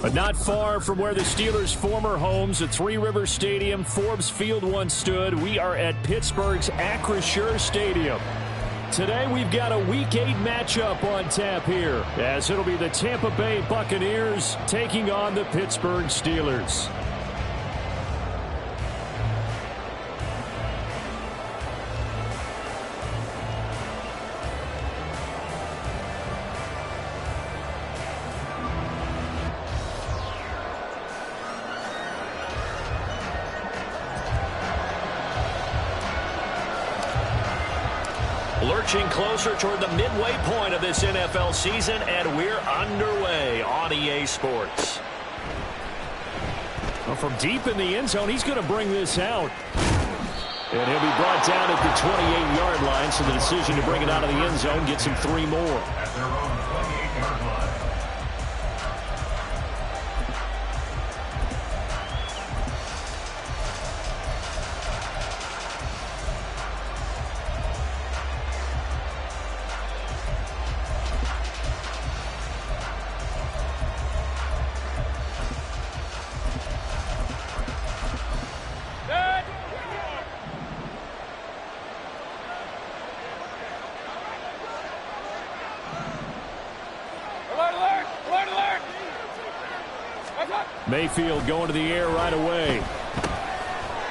But not far from where the Steelers' former homes at Three Rivers Stadium, Forbes Field once stood, we are at Pittsburgh's Acrisure Stadium. Today we've got a Week 8 matchup on tap here, as it'll be the Tampa Bay Buccaneers taking on the Pittsburgh Steelers. Lurching closer toward the midway point of this NFL season, and we're underway on EA Sports. Well, from deep in the end zone, he's going to bring this out. And he'll be brought down at the 28-yard line, so the decision to bring it out of the end zone gets him 3 more. At their own 28-yard line. Mayfield going to the air right away.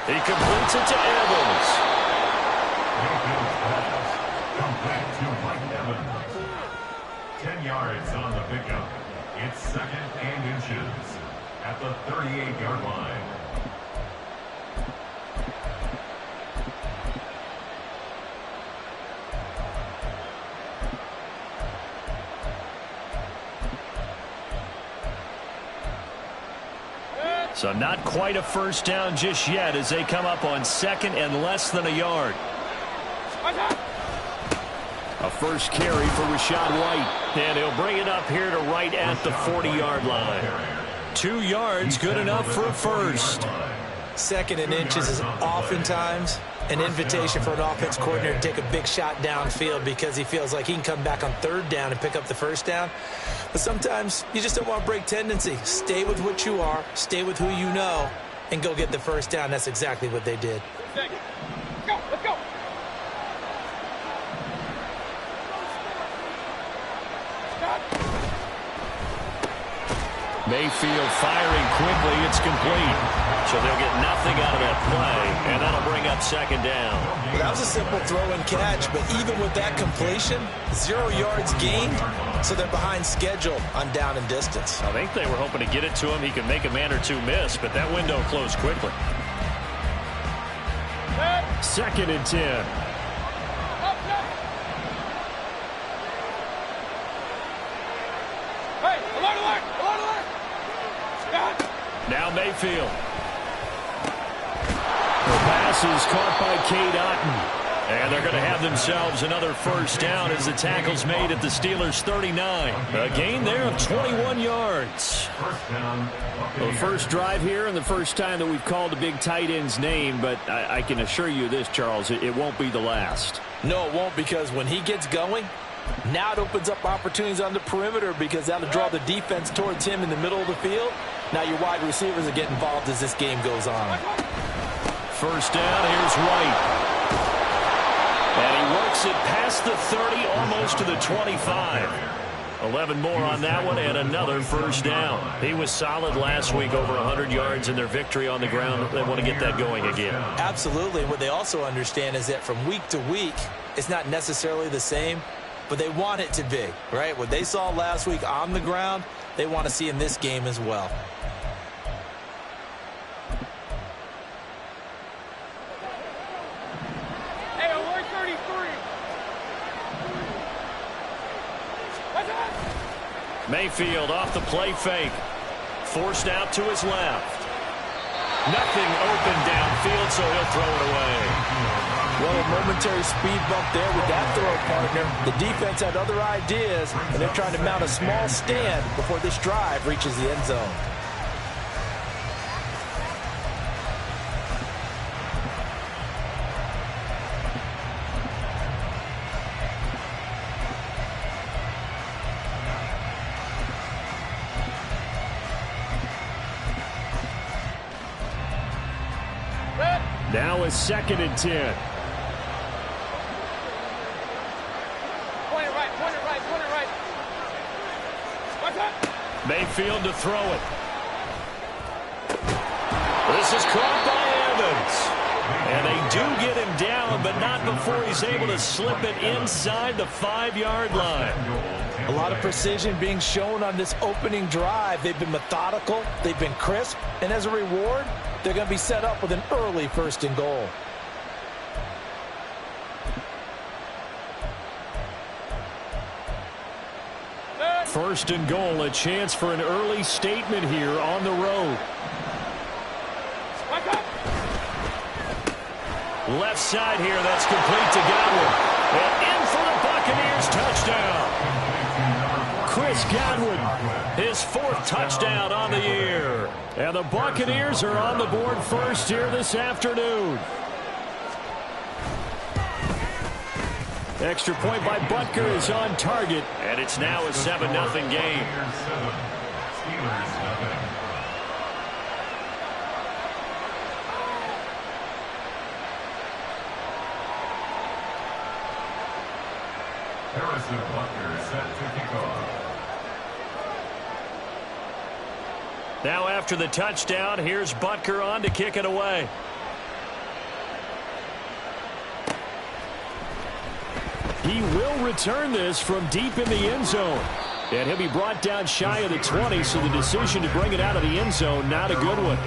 He completes it to Evans. Mayfield's pass complete to Mike Evans. 10 yards on the pickup. It's 2nd and inches at the 38-yard line. So not quite a first down just yet as they come up on 2nd and less than a yard. A first carry for Rachaad White. And he'll bring it up here to right at the 40-yard line. 2 yards, good enough for a first. 2nd and inches is oftentimes an invitation for an offense coordinator to take a big shot downfield because he feels like he can come back on 3rd down and pick up the first down. But sometimes you just don't want to break tendency. Stay with what you are, stay with who you know, and go get the first down. That's exactly what they did. Let's go, let's go. Mayfield firing quickly. It's complete. So they'll get nothing out of that play, and that'll bring up 2nd down. Well, that was a simple throw and catch, but even with that completion, 0 yards gained, so they're behind schedule on down and distance. I think they were hoping to get it to him. He could make a man or two miss, but that window closed quickly. 2nd and 10. Now Mayfield. The pass is caught by Cade Otton. And they're going to have themselves another first down as the tackle's made at the Steelers' 39. A gain there of 21 yards. The first drive here and the first time that we've called a big tight end's name, but I can assure you this, Charles, it won't be the last. No, it won't, because when he gets going, now it opens up opportunities on the perimeter because that'll draw the defense towards him in the middle of the field. Now your wide receivers will get involved as this game goes on. First down, here's White. And he works it past the 30, almost to the 25. 11 more on that one, and another first down. He was solid last week, over 100 yards in their victory on the ground. They want to get that going again. Absolutely. What they also understand is that from week to week, it's not necessarily the same, but they want it to be, right? What they saw last week on the ground, they want to see in this game as well. Mayfield off the play fake. Forced out to his left. Nothing open downfield, so he'll throw it away. Well, a momentary speed bump there with that throw, partner. The defense had other ideas, and they're trying to mount a small stand before this drive reaches the end zone. a 2nd and 10. Point it right, point it right, point it right. What's up? Mayfield to throw it. This is caught by Evans. And they do get him down, but not before he's able to slip it inside the 5-yard line. A lot of precision being shown on this opening drive. They've been methodical, they've been crisp, and as a reward, they're going to be set up with an early 1st and goal. First and goal, a chance for an early statement here on the road. Left side here, that's complete to Godwin. And in for the Buccaneers, touchdown. Chris Godwin, his 4th touchdown on the year. And the Buccaneers are on the board first here this afternoon. Extra point by Butker is on target, and it's now a 7-0 game. Harrison Butker set to kick off. Now after the touchdown, here's Butker on to kick it away. He will return this from deep in the end zone. And he'll be brought down shy of the 20, so the decision to bring it out of the end zone, not a good one.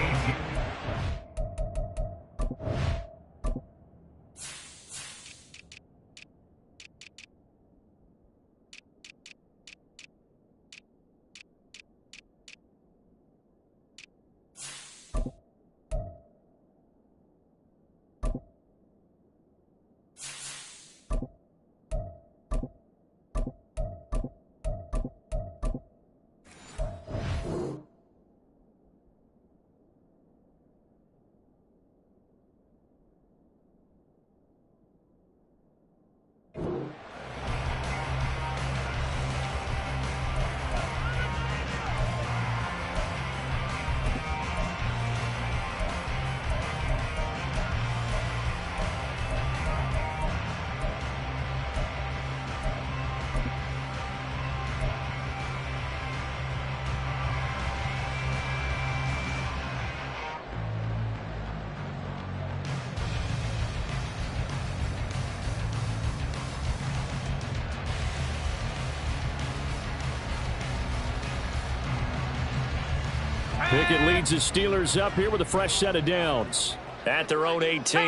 Pickett leads the Steelers up here with a fresh set of downs at their own 18.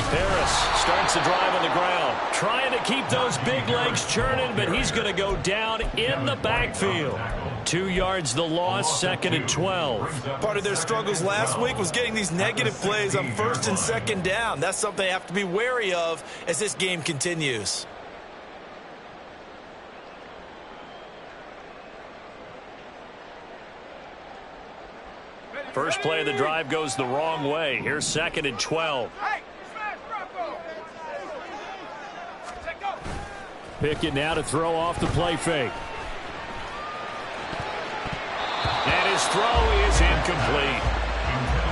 Harris starts the drive on the ground, trying to keep those big legs churning, but he's going to go down in the backfield. 2 yards the loss, 2nd and 12. Part of their struggles last week was getting these negative plays on 1st and 2nd down. That's something they have to be wary of as this game continues. First play of the drive goes the wrong way. Here's 2nd and 12. Pickett now to throw off the play fake. And his throw is incomplete.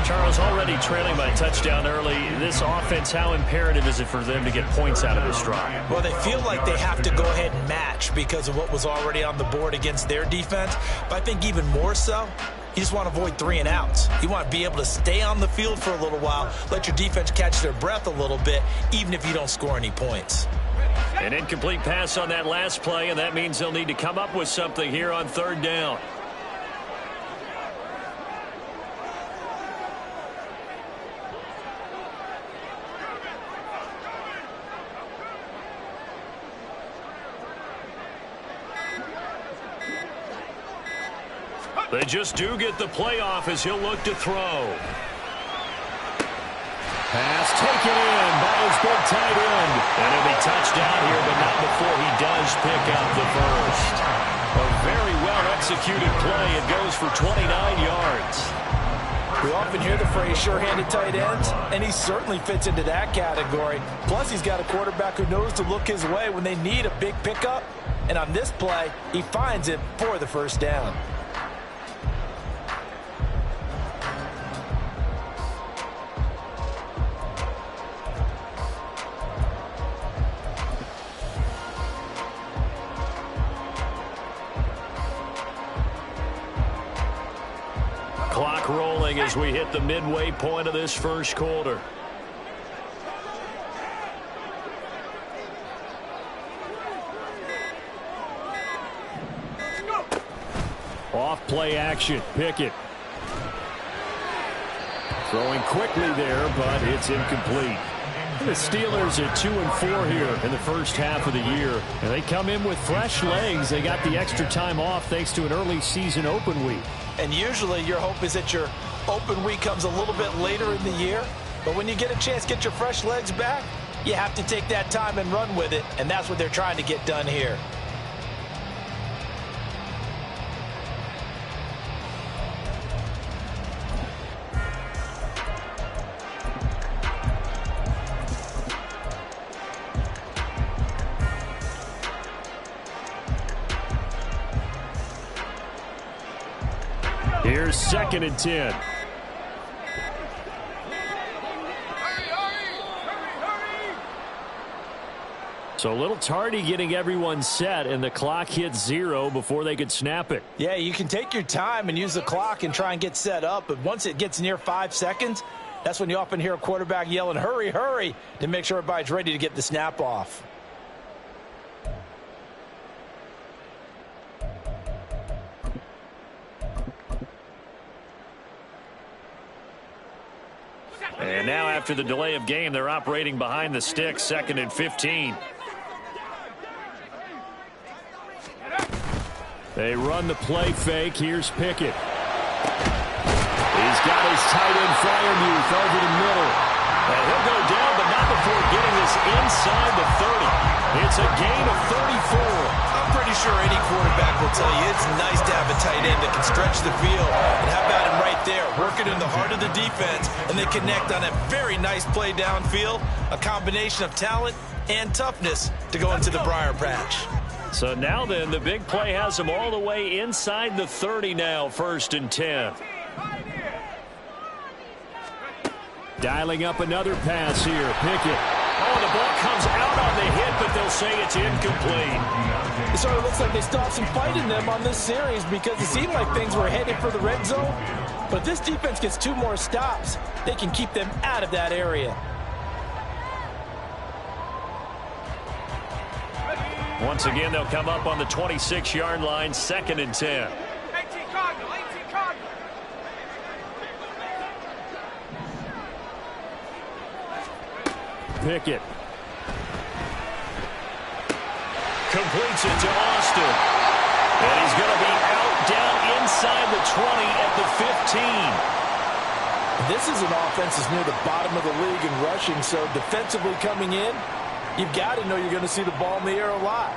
Charles, already trailing by a touchdown early. This offense, how imperative is it for them to get points out of this drive? Well, they feel like they have to go ahead and match because of what was already on the board against their defense. But I think even more so, you just want to avoid 3 and outs. You want to be able to stay on the field for a little while, let your defense catch their breath a little bit, even if you don't score any points. An incomplete pass on that last play, and that means they'll need to come up with something here on 3rd down. They just do get the playoff as he'll look to throw. Pass taken in by his big tight end. And he'll be touchdown here, but not before he does pick up the first. A very well-executed play. It goes for 29 yards. We often hear the phrase sure-handed tight ends, and he certainly fits into that category. Plus, he's got a quarterback who knows to look his way when they need a big pickup. And on this play, he finds it for the first down. Clock rolling as we hit the midway point of this first quarter. Off play action. Pickett. Throwing quickly there, but it's incomplete. The Steelers are 2-4 here in the first half of the year. And they come in with fresh legs. They got the extra time off thanks to an early season open week. And usually your hope is that your open week comes a little bit later in the year. But when you get a chance to get your fresh legs back, you have to take that time and run with it. And that's what they're trying to get done here. Here's 2nd and 10. So a little tardy getting everyone set, and the clock hits 0 before they could snap it. Yeah, you can take your time and use the clock and try and get set up, but once it gets near 5 seconds, that's when you often hear a quarterback yelling, hurry, hurry, to make sure everybody's ready to get the snap off. And now after the delay of game, they're operating behind the sticks, 2nd and 15. They run the play fake. Here's Pickett. He's got his tight end Freiermuth over the middle. And he'll go down, but not before getting this inside the 30. It's a gain of 34. I'm pretty sure any quarterback will tell you it's nice to have a tight end that can stretch the field. And how about him right there, working in the heart of the defense, and they connect on a very nice play downfield, a combination of talent and toughness to go into the briar patch. So now then, the big play has them all the way inside the 30 now, 1st and 10. Dialing up another pass here. Pickett. Oh, the ball comes out on the hit, but they'll say it's incomplete. It sort of looks like they stopped some fight in them on this series because it seemed like things were headed for the red zone. But if this defense gets 2 more stops, they can keep them out of that area. Once again, they'll come up on the 26-yard line, 2nd and 10. 18 Cardinal, 18 Cardinal. Pickett. Completes it to Austin. And he's going to be out down inside the 20 at the 15. This is an offense that's near the bottom of the league in rushing, so defensively coming in, you've got to know you're going to see the ball in the air a lot.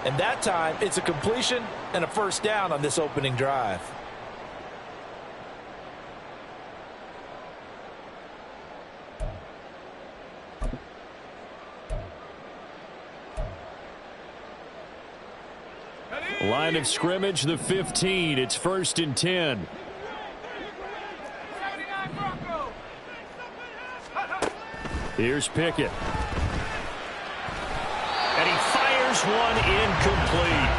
And that time, it's a completion and a first down on this opening drive. Line of scrimmage, the 15. It's 1st and 10. Here's Pickett. And he fires one incomplete.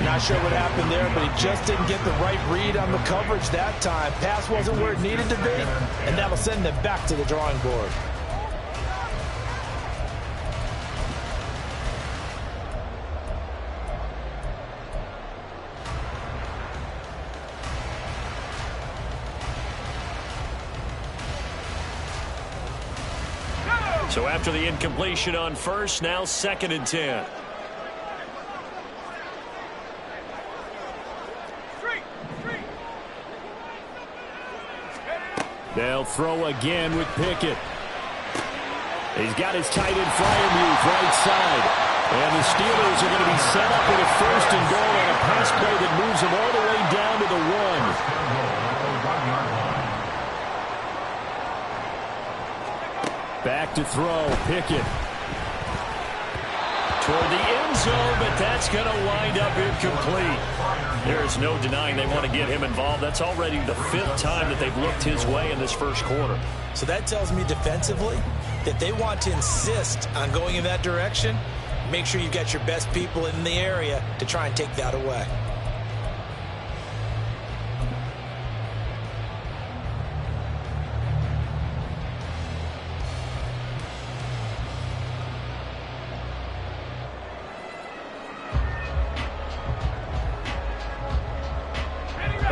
Not sure what happened there, but he just didn't get the right read on the coverage that time. Pass wasn't where it needed to be, and that'll send them back to the drawing board. So after the incompletion on first, now 2nd and 10. They'll throw again with Pickett. He's got his tight end Freiermuth right side. And the Steelers are going to be set up with a 1st and goal on a pass play that moves them all the way down to the 1. Back to throw, Pickett. Toward the end zone, but that's going to wind up incomplete. There's no denying they want to get him involved. That's already the 5th time that they've looked his way in this first quarter. So that tells me defensively that they want to insist on going in that direction. Make sure you've got your best people in the area to try and take that away.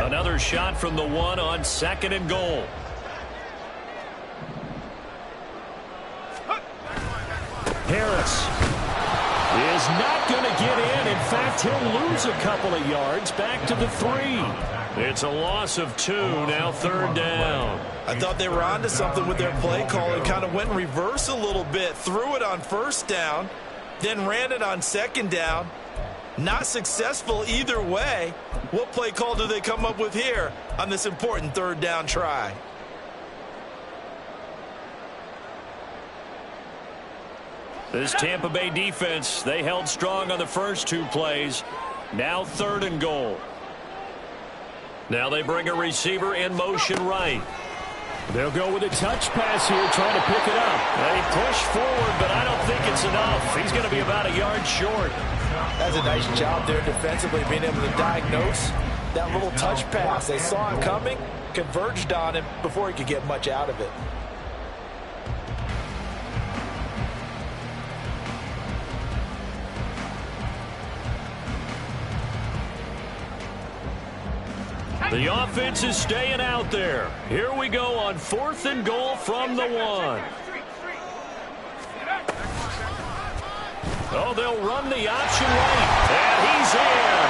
Another shot from the 1 on 2nd and goal. Harris is not going to get in. In fact, he'll lose a couple of yards back to the 3. It's a loss of 2, now 3rd down. I thought they were onto something with their play call and kind of went in reverse a little bit. Threw it on 1st down, then ran it on 2nd down. Not successful either way. What play call do they come up with here on this important 3rd down try? This Tampa Bay defense, they held strong on the first 2 plays. Now 3rd and goal. Now they bring a receiver in motion right. They'll go with a touch pass here, trying to pick it up. They push forward, but I don't think it's enough. He's going to be about a yard short. That's a nice job there defensively, being able to diagnose that little touch pass. They saw it coming, converged on him before he could get much out of it. The offense is staying out there. Here we go on 4th and goal from the 1. Oh, they'll run the option right. And he's in.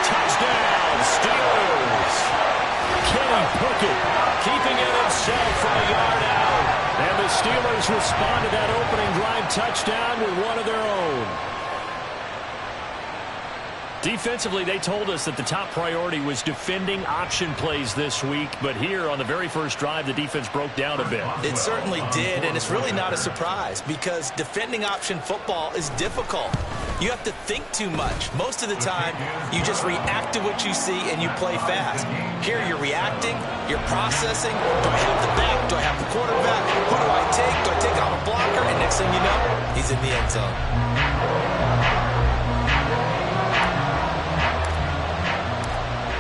Touchdown, Steelers. Kenny Pickett keeping it himself from a yard out. And the Steelers respond to that opening drive touchdown with one of their own. Defensively, they told us that the top priority was defending option plays this week, but here on the very first drive, the defense broke down a bit. It certainly did, and it's really not a surprise because defending option football is difficult. You have to think too much. Most of the time, you just react to what you see and you play fast. Here, you're reacting, you're processing. Do I have the back? Do I have the quarterback? Who do I take? Do I take out a blocker? And next thing you know, he's in the end zone.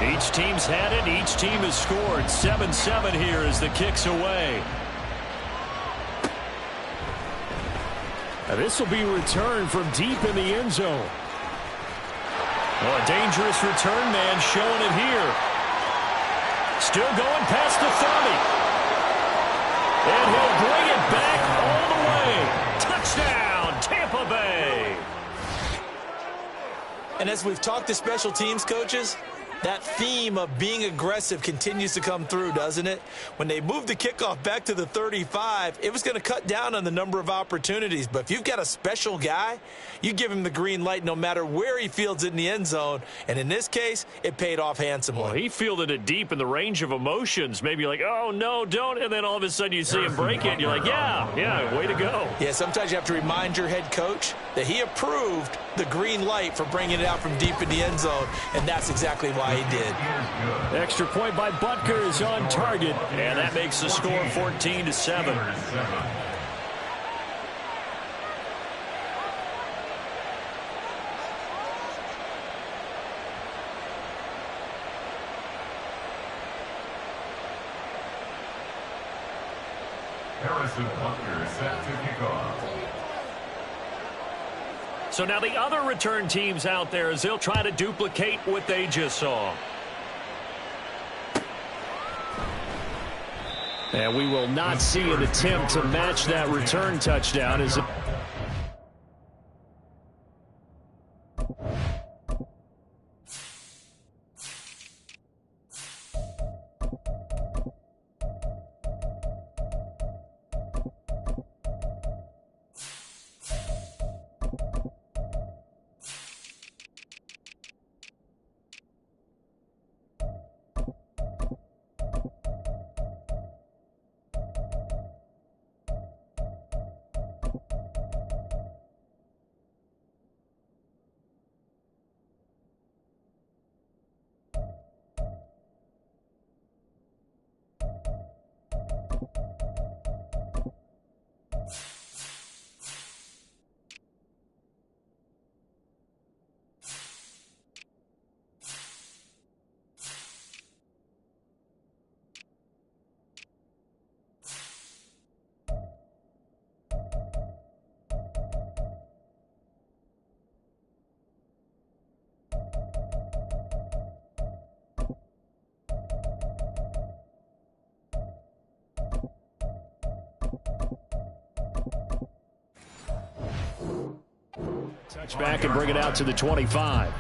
Each team's had it. Each team has scored. 7-7 here as the kick's away. Now this will be returned from deep in the end zone. Well, a dangerous return man showing it here. Still going past the 30. And he'll bring it back all the way. Touchdown, Tampa Bay. And as we've talked to special teams coaches, that theme of being aggressive continues to come through, doesn't it? When they moved the kickoff back to the 35, it was going to cut down on the number of opportunities. But if you've got a special guy, you give him the green light no matter where he fields it in the end zone. And in this case, it paid off handsomely. Well, he fielded it deep in the range of emotions. Maybe like, oh, no, don't. And then all of a sudden you see him break it. And you're like, yeah, way to go. Yeah, sometimes you have to remind your head coach that he approved the green light for bringing it out from deep in the end zone. And that's exactly why he did. Extra point by Butker is on target, and that makes the score 14-7. Harrison Butker set to kick off. So now the other return teams out there as they'll try to duplicate what they just saw. And we will not see an attempt to match that return touchdown as it Back and bring it out to the 25.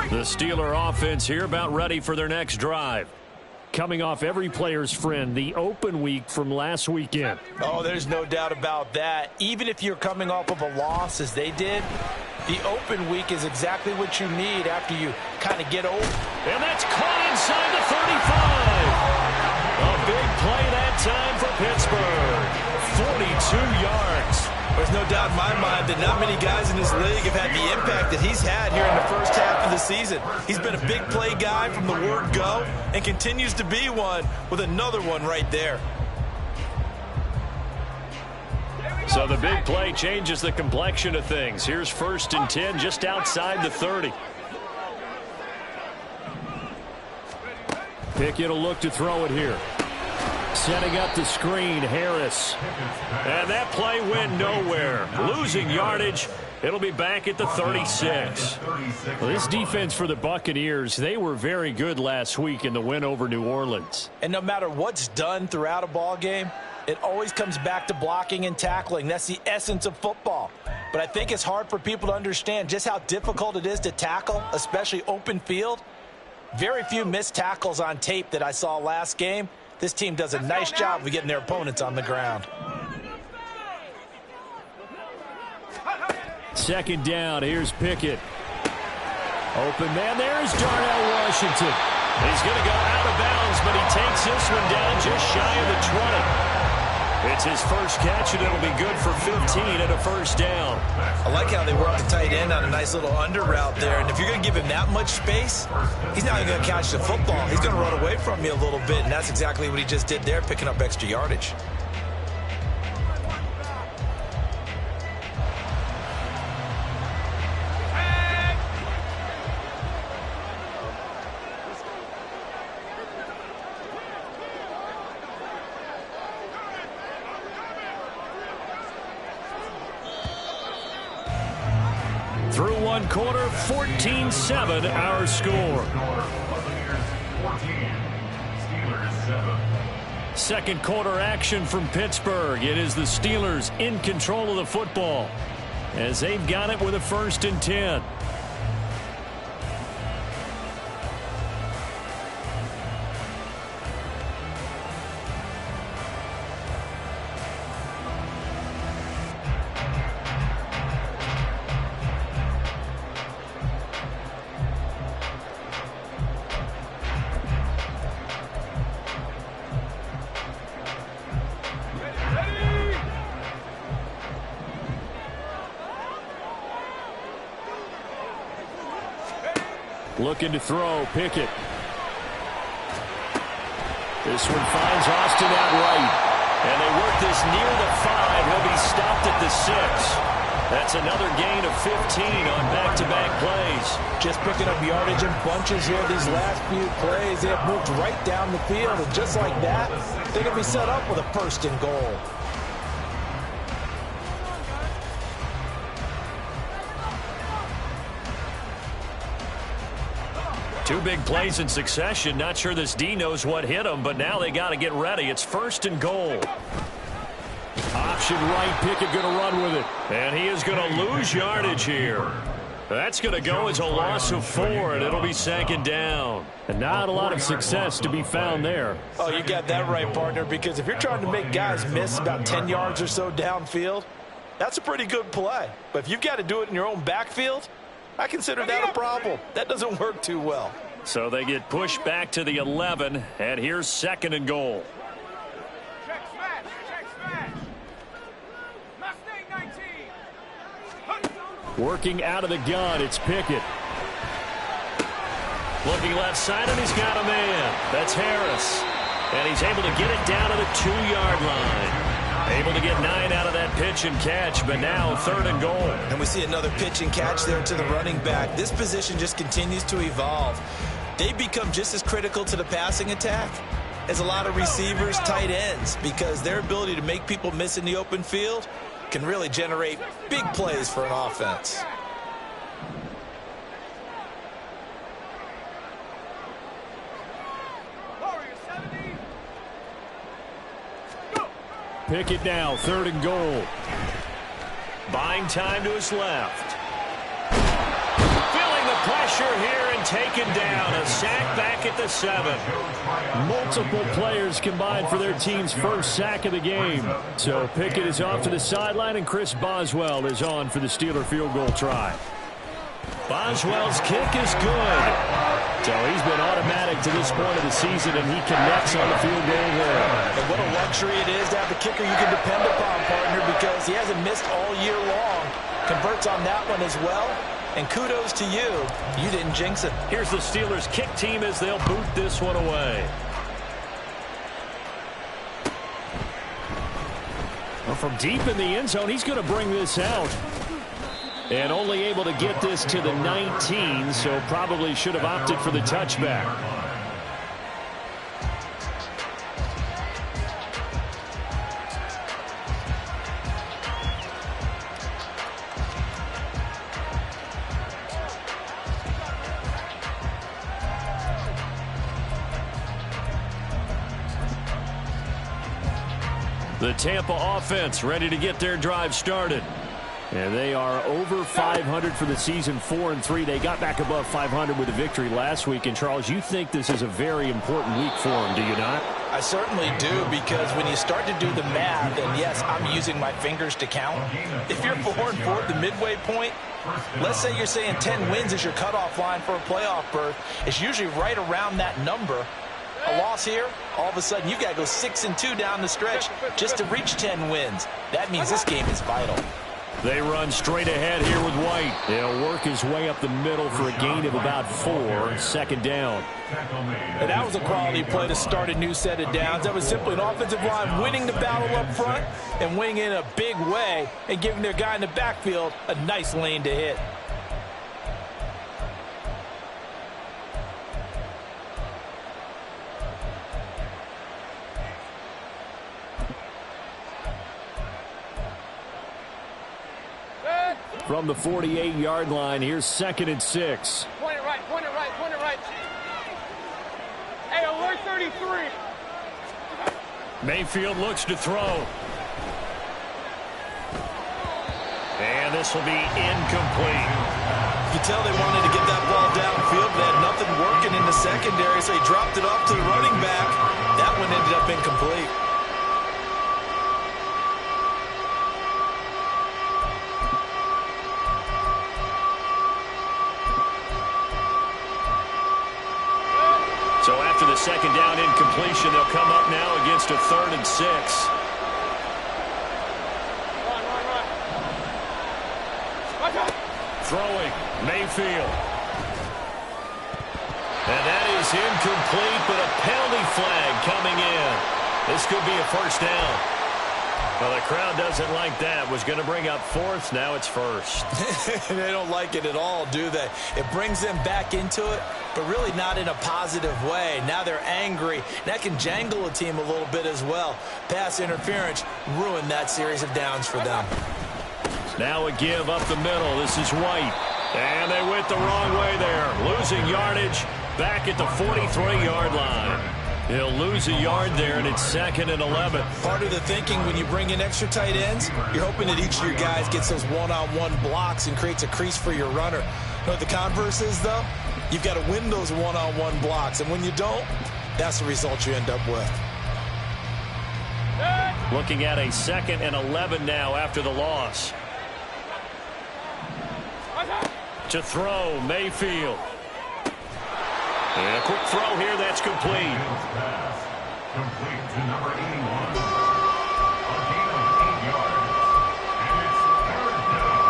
The Steeler offense here about ready for their next drive. Coming off every player's friend, the open week from last weekend. Oh, there's no doubt about that. Even if you're coming off of a loss as they did, the open week is exactly what you need after you kind of get over. And that's caught inside the 35. A big play that time for Pittsburgh. 42 yards. There's no doubt in my mind that not many guys in this league have had the impact that he's had here in the first half of the season. He's been a big play guy from the word go and continues to be one with another one right there. So the big play changes the complexion of things. Here's 1st and 10 just outside the 30. Pickett will look to throw it here. Setting up the screen, Harris. And that play went nowhere. Losing yardage. It'll be back at the 36. Well, this defense for the Buccaneers, they were very good last week in the win over New Orleans. And no matter what's done throughout a ball game, it always comes back to blocking and tackling. That's the essence of football. But I think it's hard for people to understand just how difficult it is to tackle, especially open field. Very few missed tackles on tape that I saw last game. This team does a nice job of getting their opponents on the ground. 2nd down. Here's Pickett. Open man. There's Darnell Washington. He's going to go out of bounds, but he takes this one down just shy of the 20. It's his first catch, and it'll be good for 15 and a 1st down. I like how they work the tight end on a nice little under route there. And if you're going to give him that much space, he's not even going to catch the football. He's going to run away from you a little bit, and that's exactly what he just did there, picking up extra yardage. Through one quarter, 14-7 our score. 2nd quarter action from Pittsburgh. It is the Steelers in control of the football as they've got it with a 1st and 10. Looking to throw, Pickett. This one finds Austin out right. And they work this near the 5. He'll be stopped at the 6. That's another gain of 15 on back-to-back plays. Just picking up yardage in bunches here these last few plays. They have moved right down the field. And just like that, they're going to be set up with a 1st and goal. Two big plays in succession. Not sure this D knows what hit him, but now they got to get ready. It's 1st and goal. Option right, Pickett going to run with it. And he is going to lose yardage here. That's going to go as a loss of 4, and it'll be 2nd down. And not a lot of success to be found there. Oh, you got that right, partner, because if you're trying to make guys miss about 10 yards or so downfield, that's a pretty good play. But if you've got to do it in your own backfield, I consider that a problem. That doesn't work too well. So they get pushed back to the 11, and here's 2nd and goal. Check smash. Check smash. Mustang 19. Working out of the gun, it's Pickett. Looking left side, and he's got a man. That's Harris. And he's able to get it down to the 2-yard line. Able to get 9 out of that pitch and catch, but now 3rd and goal. And we see another pitch and catch there to the running back. This position just continues to evolve. They become just as critical to the passing attack as a lot of receivers, tight ends, because their ability to make people miss in the open field can really generate big plays for an offense. Pickett now, 3rd and goal. Buying time to his left. Feeling the pressure here and taken down. A sack back at the 7. Multiple players combined for their team's first sack of the game. So Pickett is off to the sideline, and Chris Boswell is on for the Steeler field goal try. Boswell's kick is good. So he's been automatic to this point of the season, and he connects on the field goal there. And what a luxury it is to have a kicker you can depend upon, partner, because he hasn't missed all year long. Converts on that one as well. And kudos to you. You didn't jinx it. Here's the Steelers' kick team as they'll boot this one away. Well, from deep in the end zone, he's going to bring this out. And only able to get this to the 19, so probably should have opted for the touchback. The Tampa offense ready to get their drive started. And they are over 500 for the season, 4-3. They got back above 500 with a victory last week. And, Charles, you think this is a very important week for them, do you not? I certainly do, because when you start to do the math, and yes, I'm using my fingers to count. If you're 4-4 at the midway point, let's say you're saying 10 wins is your cutoff line for a playoff berth. It's usually right around that number. A loss here, all of a sudden you've got to go 6-2 down the stretch just to reach 10 wins. That means this game is vital. They run straight ahead here with White. They'll work his way up the middle for a gain of about 4, 2nd down. And that was a quality play to start a new set of downs. That was simply an offensive line winning the battle up front and winning in a big way and giving their guy in the backfield a nice lane to hit. From the 48-yard line, here's 2nd and 6. Point it right, point it right, point it right. Hey, alert 33. Mayfield looks to throw. And this will be incomplete. You can tell they wanted to get that ball downfield, but they had nothing working in the secondary, so he dropped it off to the running back. That one ended up incomplete. So after the 2nd down incompletion, they'll come up now against a 3rd and 6. Throwing, Mayfield. And that is incomplete, but a penalty flag coming in. This could be a 1st down. Well, the crowd doesn't like that. Was going to bring up 4th. Now it's 1st. They don't like it at all, do they? It brings them back into it, but really not in a positive way. Now they're angry. That can jangle a team a little bit as well. Pass interference ruined that series of downs for them. Now a give up the middle. This is White. And they went the wrong way there. Losing yardage back at the 43-yard line. He'll lose a yard there, and it's 2nd and 11. Part of the thinking when you bring in extra tight ends, you're hoping that each of your guys gets those one-on-one blocks and creates a crease for your runner. You know what the converse is, though? You've got to win those one-on-one blocks, and when you don't, that's the result you end up with. Looking at a 2nd and 11 now after the loss. To throw, Mayfield. And a quick throw here, that's complete. Complete to number 81. A gain of 8 yards. And it's 3rd down.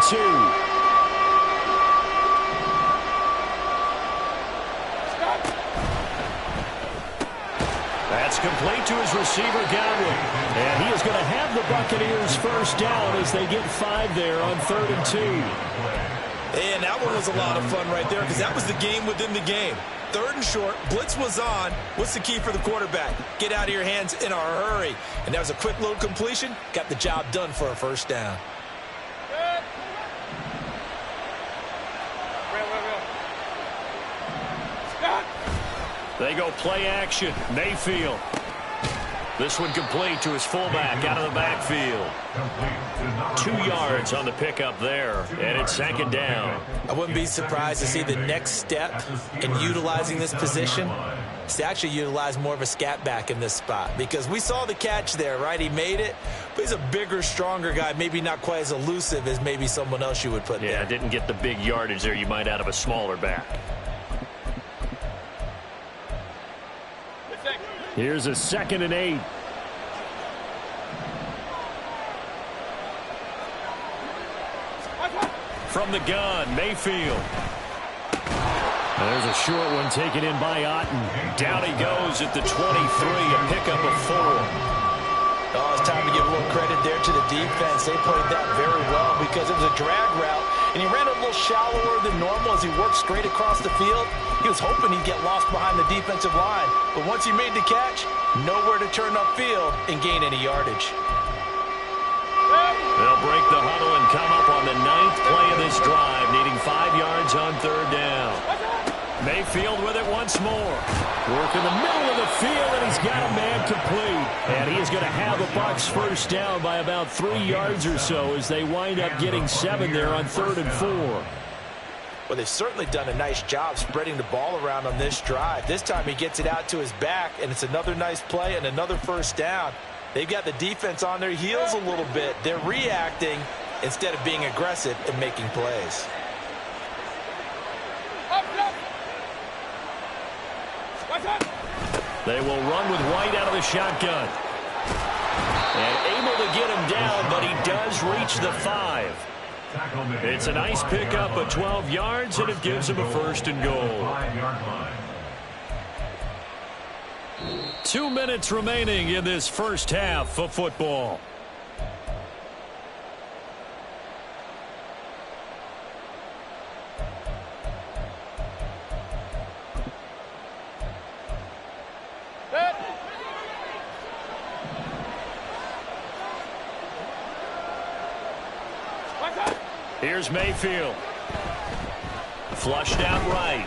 2. That's complete to his receiver, Godwin. And he is going to have the Buccaneers first down as they get 5 there on 3rd and 2. And that one was a lot of fun right there because that was the game within the game. 3rd and short, blitz was on. What's the key for the quarterback? Get out of your hands in a hurry. And that was a quick little completion. Got the job done for a first down. They go play action. Mayfield. This one complete to his fullback out of the backfield. 2 yards on the pickup there, and it's 2nd down. I wouldn't be surprised to see the next step in utilizing this position is to actually utilize more of a scat back in this spot because we saw the catch there, right? He made it, but he's a bigger, stronger guy, maybe not quite as elusive as maybe someone else you would put there. Yeah, didn't get the big yardage there you might out of a smaller back. Here's a 2nd and 8. From the gun, Mayfield. There's a short one taken in by Otten. Down he goes at the 23, a pickup of 4. Oh, it's time to give a little credit there to the defense. They played that very well because it was a drag route, and he ran a little shallower than normal as he worked straight across the field. He was hoping he'd get lost behind the defensive line, but once he made the catch, nowhere to turn upfield and gain any yardage. They'll break the huddle and come up on the 9th play of this drive, needing 5 yards on 3rd down. Mayfield with it once more. Work in the middle of the field, and he's got a man complete. And he is going to have the Bucs first down by about 3 yards or so as they wind up getting 7 there on 3rd and 4. Well, they've certainly done a nice job spreading the ball around on this drive. This time he gets it out to his back, and it's another nice play and another first down. They've got the defense on their heels a little bit. They're reacting instead of being aggressive and making plays. They will run with White out of the shotgun. And able to get him down, but he does reach the 5. It's a nice pickup of 12 yards, and it gives him a 1st and goal. 2 minutes remaining in this first half of football. Here's Mayfield. Flushed out right.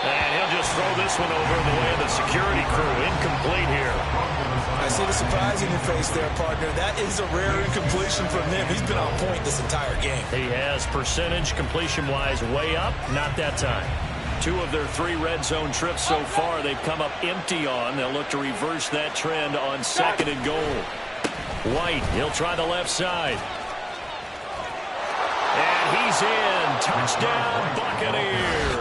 And he'll just throw this one over the way of the security crew. Incomplete here. I see the surprise in your face there, partner. That is a rare incompletion from him. He's been on point this entire game. He has percentage completion-wise way up. Not that time. 2 of their 3 red zone trips so far they've come up empty on. They'll look to reverse that trend on 2nd and goal. White, he'll try the left side. And he's in. Touchdown, Buccaneers.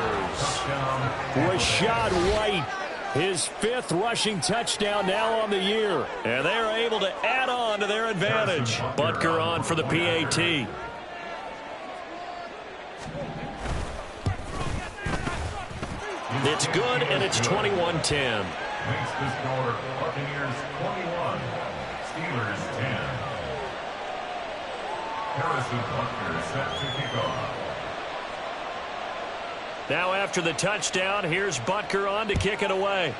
Rachaad White, his 5th rushing touchdown now on the year. And they are able to add on to their advantage. Butker on for the PAT. It's good, and it's 21-10. Makes the score Buccaneers 21, Steelers 10. Harrison Butker set to kick off. Now after the touchdown, here's Butker on to kick it away.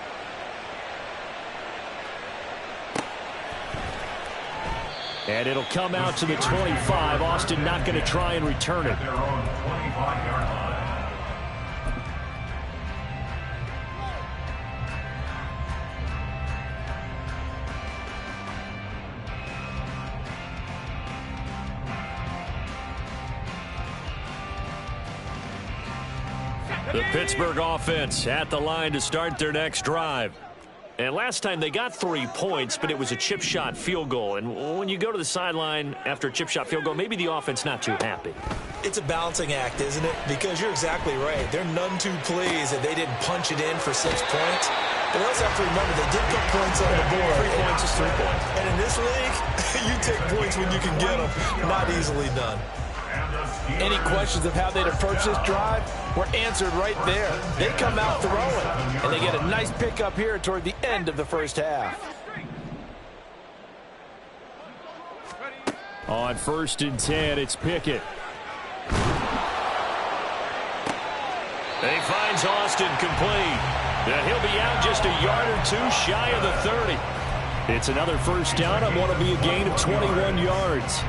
And it'll come out to the 25. Austin not going to try and return it. Their own 25-yard line. The Pittsburgh offense at the line to start their next drive. And last time they got 3 points, but it was a chip shot field goal. And when you go to the sideline after a chip shot field goal, maybe the offense not too happy. It's a balancing act, isn't it? Because you're exactly right. They're none too pleased that they didn't punch it in for 6 points. But they also have to remember they did put points on the board. 3 points is 3 points. And in this league, you take points when you can get them. Not easily done. Any questions of how they'd approach this drive were answered right there. They come out throwing, and they get a nice pickup here toward the end of the first half. On 1st and 10, it's Pickett. He finds Austin complete. He'll be out just a yard or two shy of the 30. It's another first down on what will be a gain of 21 yards.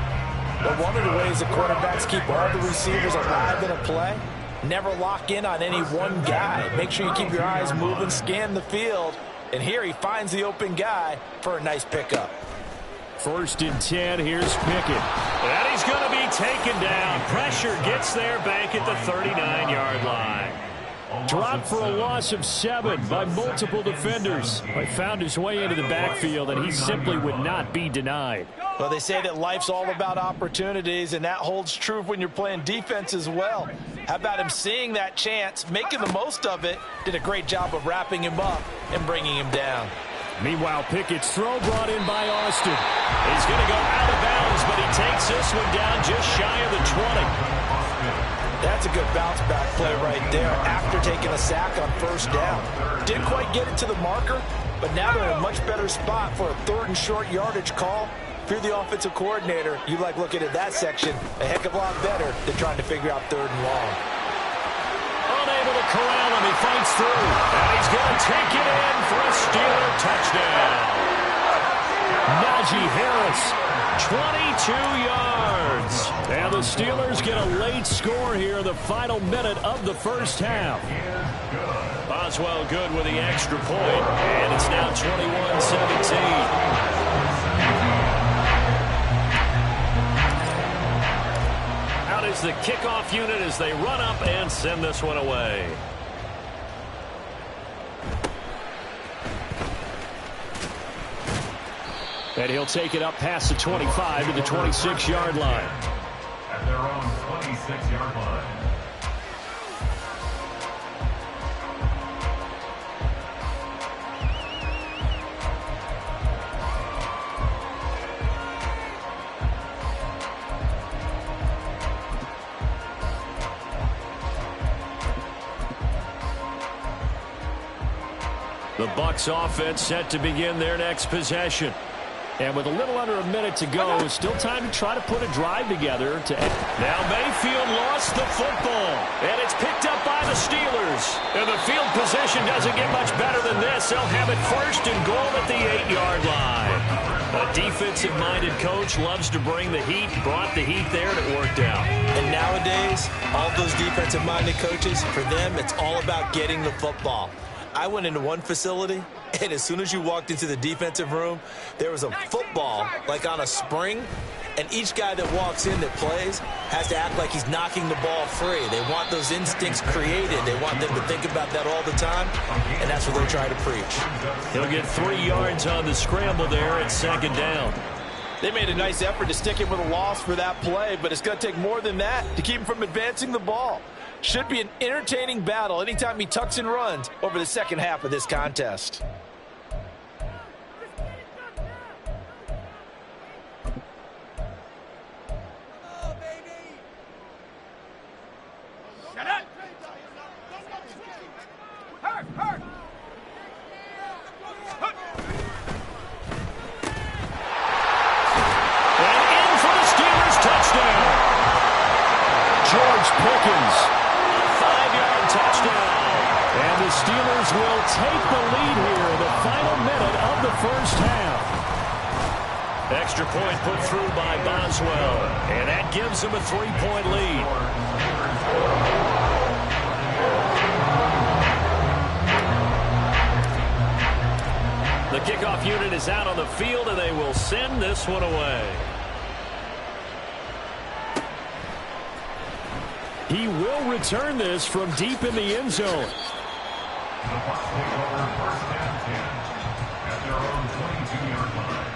But one of the ways the quarterbacks keep all the receivers alive in a play, never lock in on any one guy. Make sure you keep your eyes moving, scan the field, and here he finds the open guy for a nice pickup. 1st and 10, here's Pickett. And he's going to be taken down. Pressure gets there back at the 39-yard line. Dropped for a loss of 7 by multiple defenders. He found his way into the backfield, and he simply would not be denied. Well, they say that life's all about opportunities, and that holds true when you're playing defense as well. How about him seeing that chance, making the most of it, did a great job of wrapping him up and bringing him down. Meanwhile, Pickett's throw brought in by Austin. He's going to go out of bounds, but he takes this one down just shy of the 20. That's a good bounce-back play right there after taking a sack on 1st down. Didn't quite get it to the marker, but now they're in a much better spot for a 3rd and short yardage call. If you're the offensive coordinator, you like looking at that section a heck of a lot better than trying to figure out 3rd and long. Unable to corral him, he fights through, and he's going to take it in for a Steeler touchdown. Najee Harris, 22 yards. And the Steelers get a late score here in the final minute of the first half. Boswell good with the extra point, and it's now 21-17. Is the kickoff unit as they run up and send this one away. And he'll take it up past the 25 to the 26-yard line. At their own 26-yard line. The Bucs offense set to begin their next possession. And with a little under a minute to go, still time to try to put a drive together. Now Mayfield lost the football, and it's picked up by the Steelers. And the field position doesn't get much better than this. They'll have it 1st and goal at the 8-yard line. A defensive-minded coach loves to bring the heat, brought the heat there, and it worked out. And nowadays, all those defensive-minded coaches, for them, it's all about getting the football. I went into one facility, and as soon as you walked into the defensive room, there was a football, like on a spring, and each guy that walks in that plays has to act like he's knocking the ball free. They want those instincts created. They want them to think about that all the time, and that's what they're trying to preach. He'll get 3 yards on the scramble there at 2nd down. They made a nice effort to stick him with a loss for that play, but it's going to take more than that to keep him from advancing the ball. Should be an entertaining battle anytime he tucks and runs over the second half of this contest. Steelers will take the lead here in the final minute of the first half. Extra point put through by Boswell, and that gives them a 3-point lead. The kickoff unit is out on the field, and they will send this one away. He will return this from deep in the end zone. The Bucs take over 1st and 10 at their own 22-yard line.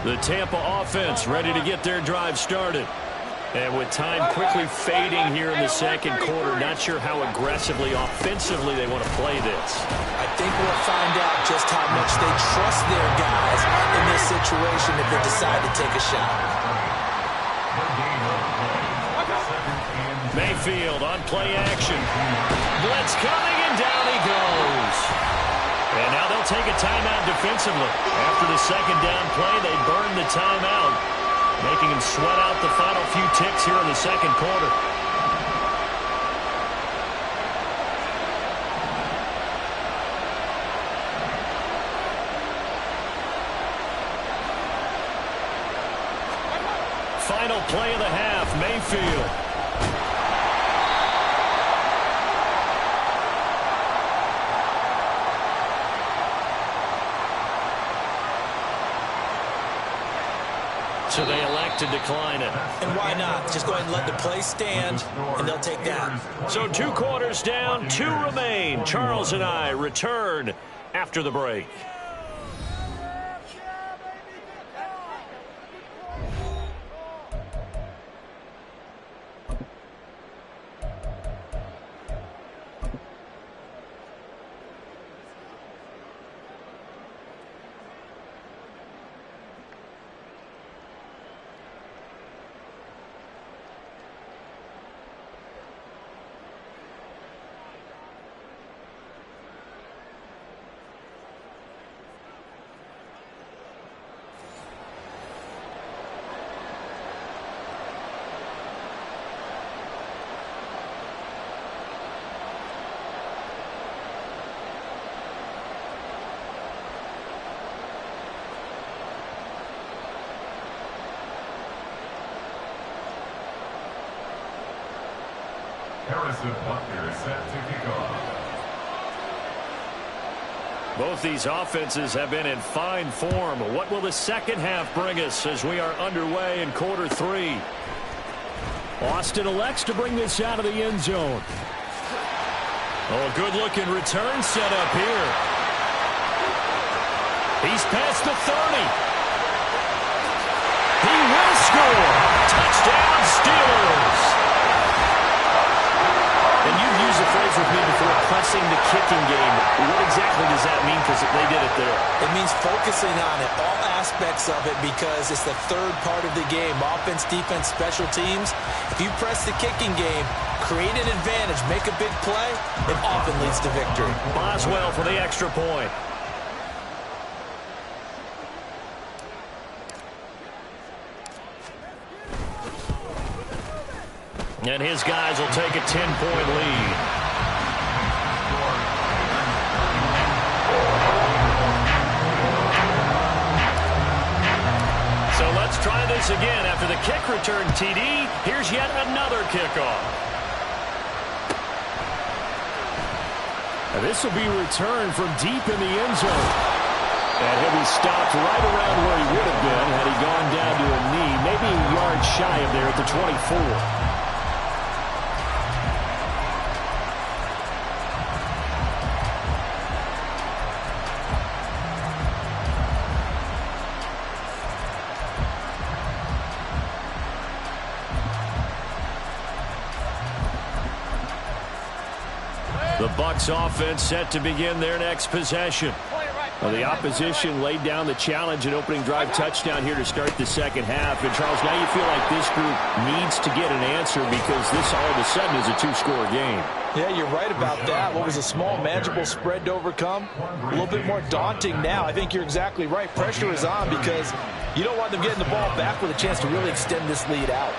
The Tampa offense ready to get their drive started. And with time quickly fading here in the second quarter, not sure how aggressively, offensively they want to play this. I think we'll find out just how much they trust their guys in this situation if they decide to take a shot. Mayfield on play action. Blitz coming, and down he goes. And now they'll take a timeout defensively. After the second down play, they burn the timeout, making him sweat out the final few ticks here in the second quarter. Final play of the half, Mayfield. So they elect to decline it. And why not? Just go ahead and let the play stand, and they'll take that. So 2 quarters down, 2 remain. Charles and I return after the break. Harrison Butker set to kick off. Both these offenses have been in fine form. What will the second half bring us as we are underway in quarter 3? Austin elects to bring this out of the end zone. Oh, a good-looking return set up here. He's past the 30. He will score. Touchdown, Steelers. And you've used the phrase with me before, pressing the kicking game. What exactly does that mean? Because they did it there. It means focusing on it, all aspects of it, because it's the third part of the game. Offense, defense, special teams. If you press the kicking game, create an advantage, make a big play, it often leads to victory. Boswell for the extra point. And his guys will take a 10-point lead. So let's try this again. After the kick return TD, here's yet another kickoff. This will be returned from deep in the end zone. And he'll be stopped right around where he would have been had he gone down to a knee, maybe a yard shy of there at the 24. The Bucs offense set to begin their next possession. Well, the opposition laid down the challenge and opening drive touchdown here to start the second half. And, Charles, now you feel like this group needs to get an answer because this all of a sudden is a 2-score game. Yeah, you're right about that. What was a small, manageable spread to overcome? A little bit more daunting now. I think you're exactly right. Pressure is on because you don't want them getting the ball back with a chance to really extend this lead out.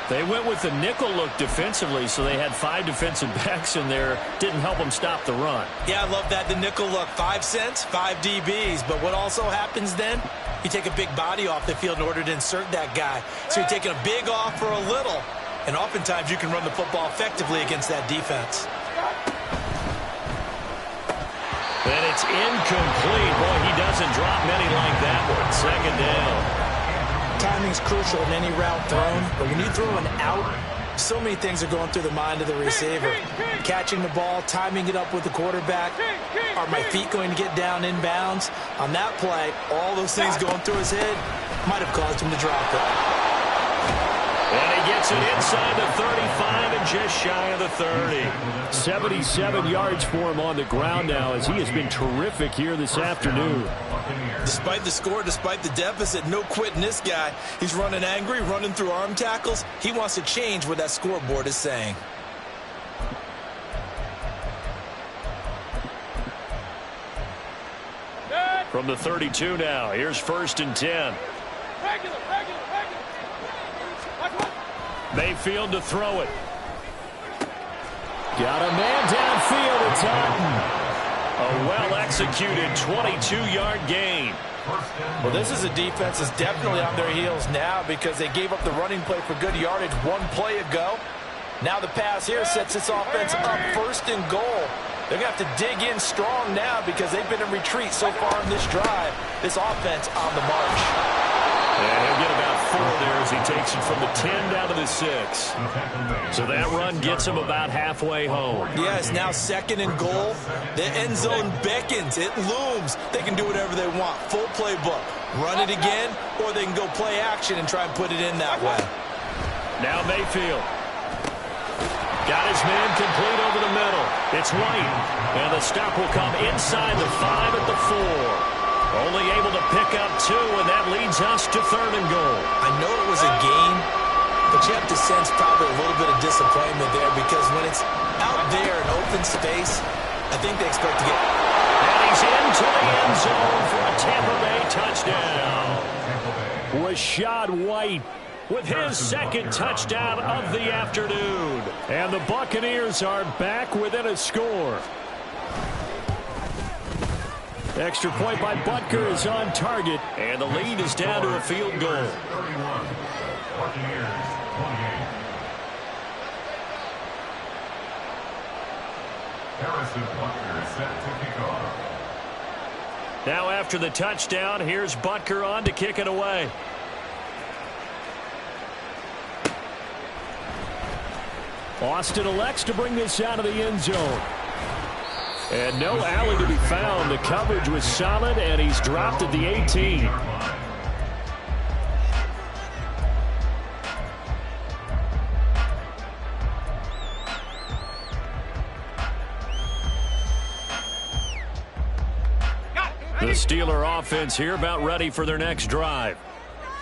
They went with the nickel look defensively, so they had 5 defensive backs in there. Didn't help them stop the run. Yeah, I love that, the nickel look. 5 cents, 5 DBs. But what also happens then? You take a big body off the field in order to insert that guy. So you're taking a big off for a little. And oftentimes you can run the football effectively against that defense. And it's incomplete. Boy, he doesn't drop many like that one. Second down. Timing's crucial in any route thrown, but when you throw an out, so many things are going through the mind of the receiver. Catching the ball, timing it up with the quarterback. Are my feet going to get down inbounds? On that play, all those things going through his head, might have caused him to drop it. And he gets it inside the 35 and just shy of the 30. 77 yards for him on the ground now as he has been terrific here this afternoon. Despite the score, despite the deficit, no quitting this guy. He's running angry, running through arm tackles. He wants to change what that scoreboard is saying. From the 32 now, here's 1st and 10. Mayfield to throw it. Got a man downfield. It's Otten. A well-executed 22-yard gain. Well, this is a defense that's definitely on their heels now because they gave up the running play for good yardage one play ago. Now the pass here sets this offense up 1st and goal. They're going to have to dig in strong now because they've been in retreat so far in this drive. This offense on the march. And he'll get about 4 there as he takes it from the 10 down to the 6. So that run gets him about halfway home. Yeah, it's now 2nd and goal. The end zone beckons. It looms. They can do whatever they want. Full playbook. Run it again, or they can go play action and try and put it in that way. Now Mayfield. Got his man complete over the middle. It's White. And the stop will come inside the 5 at the 4. Only able to pick up 2, and that leads us to 3rd and goal. I know it was a gain, but you have to sense probably a little bit of disappointment there because when it's out there in open space, I think they expect to get... And he's into the end zone for a Tampa Bay touchdown. Rachaad White with his 2nd touchdown of the afternoon. And the Buccaneers are back within a score. Extra point by Butker is on target, and the lead is down to a field goal. 31. Buccaneers 28. Harrison Butker set to kick off. Now after the touchdown, here's Butker on to kick it away. Austin elects to bring this out of the end zone. And no alley to be found. The coverage was solid, and he's dropped at the 18. The Steeler offense here about ready for their next drive.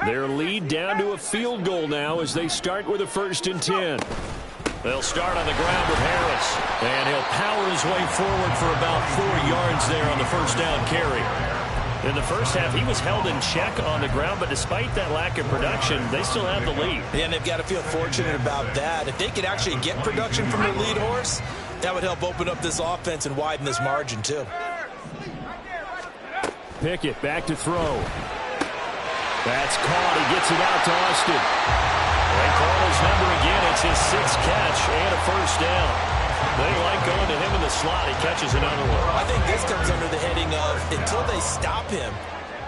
Their lead down to a field goal now as they start with a 1st and 10. They'll start on the ground with Harris, and he'll power his way forward for about 4 yards there on the 1st down carry. In the first half, he was held in check on the ground, but despite that lack of production, they still have the lead. Yeah, and they've got to feel fortunate about that. If they could actually get production from their lead horse, that would help open up this offense and widen this margin, too. Pickett back to throw. That's caught. He gets it out to Austin. They call his number again. It's his 6th catch and a 1st down. They like going to him in the slot. He catches another one. I think this comes under the heading of until they stop him,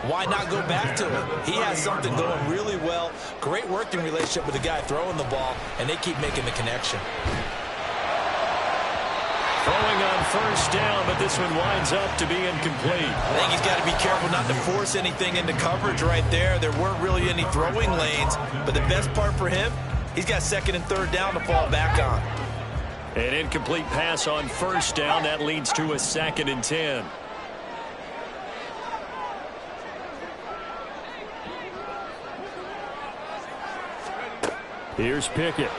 why not go back to him? He has something going really well. Great working relationship with the guy throwing the ball, and they keep making the connection. Throwing on 1st down, but this one winds up to be incomplete. I think he's got to be careful not to force anything into coverage right there. There weren't really any throwing lanes, but the best part for him, he's got 2nd and 3rd down to fall back on. An incomplete pass on 1st down. That leads to a 2nd and 10. Here's Pickett.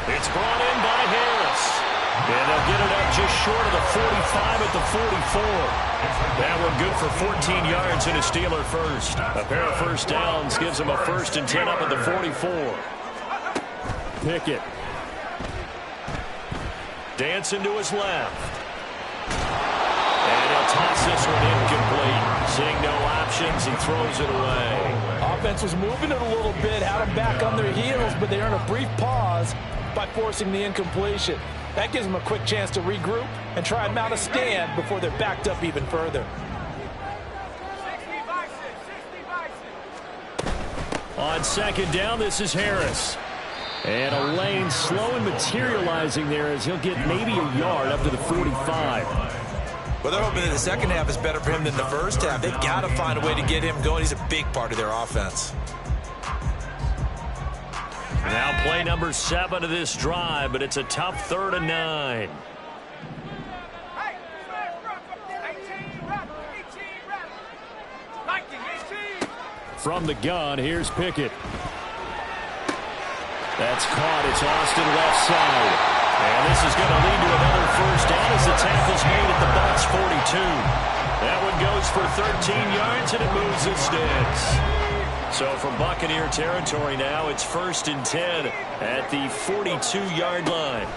It's brought in by Harris. And they'll get it up just short of the 45 at the 44. That one good for 14 yards and a Steeler first. A pair of 1st downs gives them a 1st and 10 up at the 44. Pickett. Dancing to his left. And he'll toss this one incomplete. Seeing no options, he throws it away. Offense was moving it a little bit, had them back on their heels, but they earned a brief pause by forcing the incompletion. That gives them a quick chance to regroup and try and mount a stand before they're backed up even further. On 2nd down, this is Harris. And a lane slow and materializing there as he'll get maybe a yard up to the 45. Well, they're hoping that the second half is better for him than the first half. They've got to find a way to get him going. He's a big part of their offense. Now play number 7 of this drive, but it's a tough 3rd and 9. From the gun, here's Pickett. That's caught. It's Austin left side. And this is going to lead to another first down as the tackle's made at the Bucs 42. That one goes for 13 yards, and it moves the sticks. So from Buccaneer territory now, it's 1st and 10 at the 42-yard line.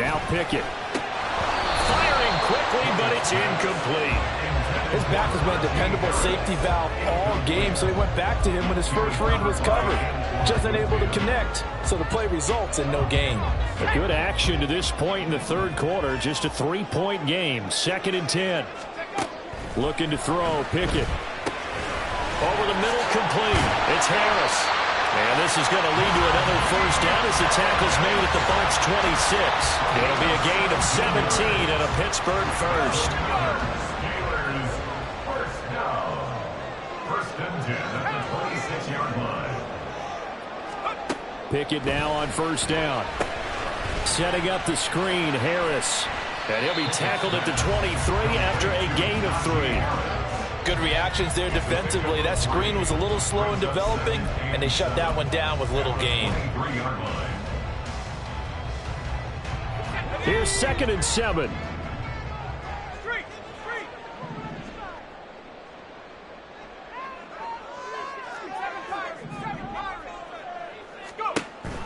Now Pickett. Firing quickly, but it's incomplete. His back has been a dependable safety valve all game, so he went back to him when his first read was covered. Just unable to connect, so the play results in no gain. A good action to this point in the 3rd quarter. Just a 3-point game. 2nd and 10. Looking to throw. Pickett. Over the middle, complete. It's Harris. And this is going to lead to another first down as the tackle's made at the Bucs 26. It'll be a gain of 17 and a Pittsburgh first. Pickett now on first down. Setting up the screen, Harris. And he'll be tackled at the 23 after a gain of 3. Good reactions there defensively. That screen was a little slow in developing, and they shut that one down with little gain. Here's 2nd and 7.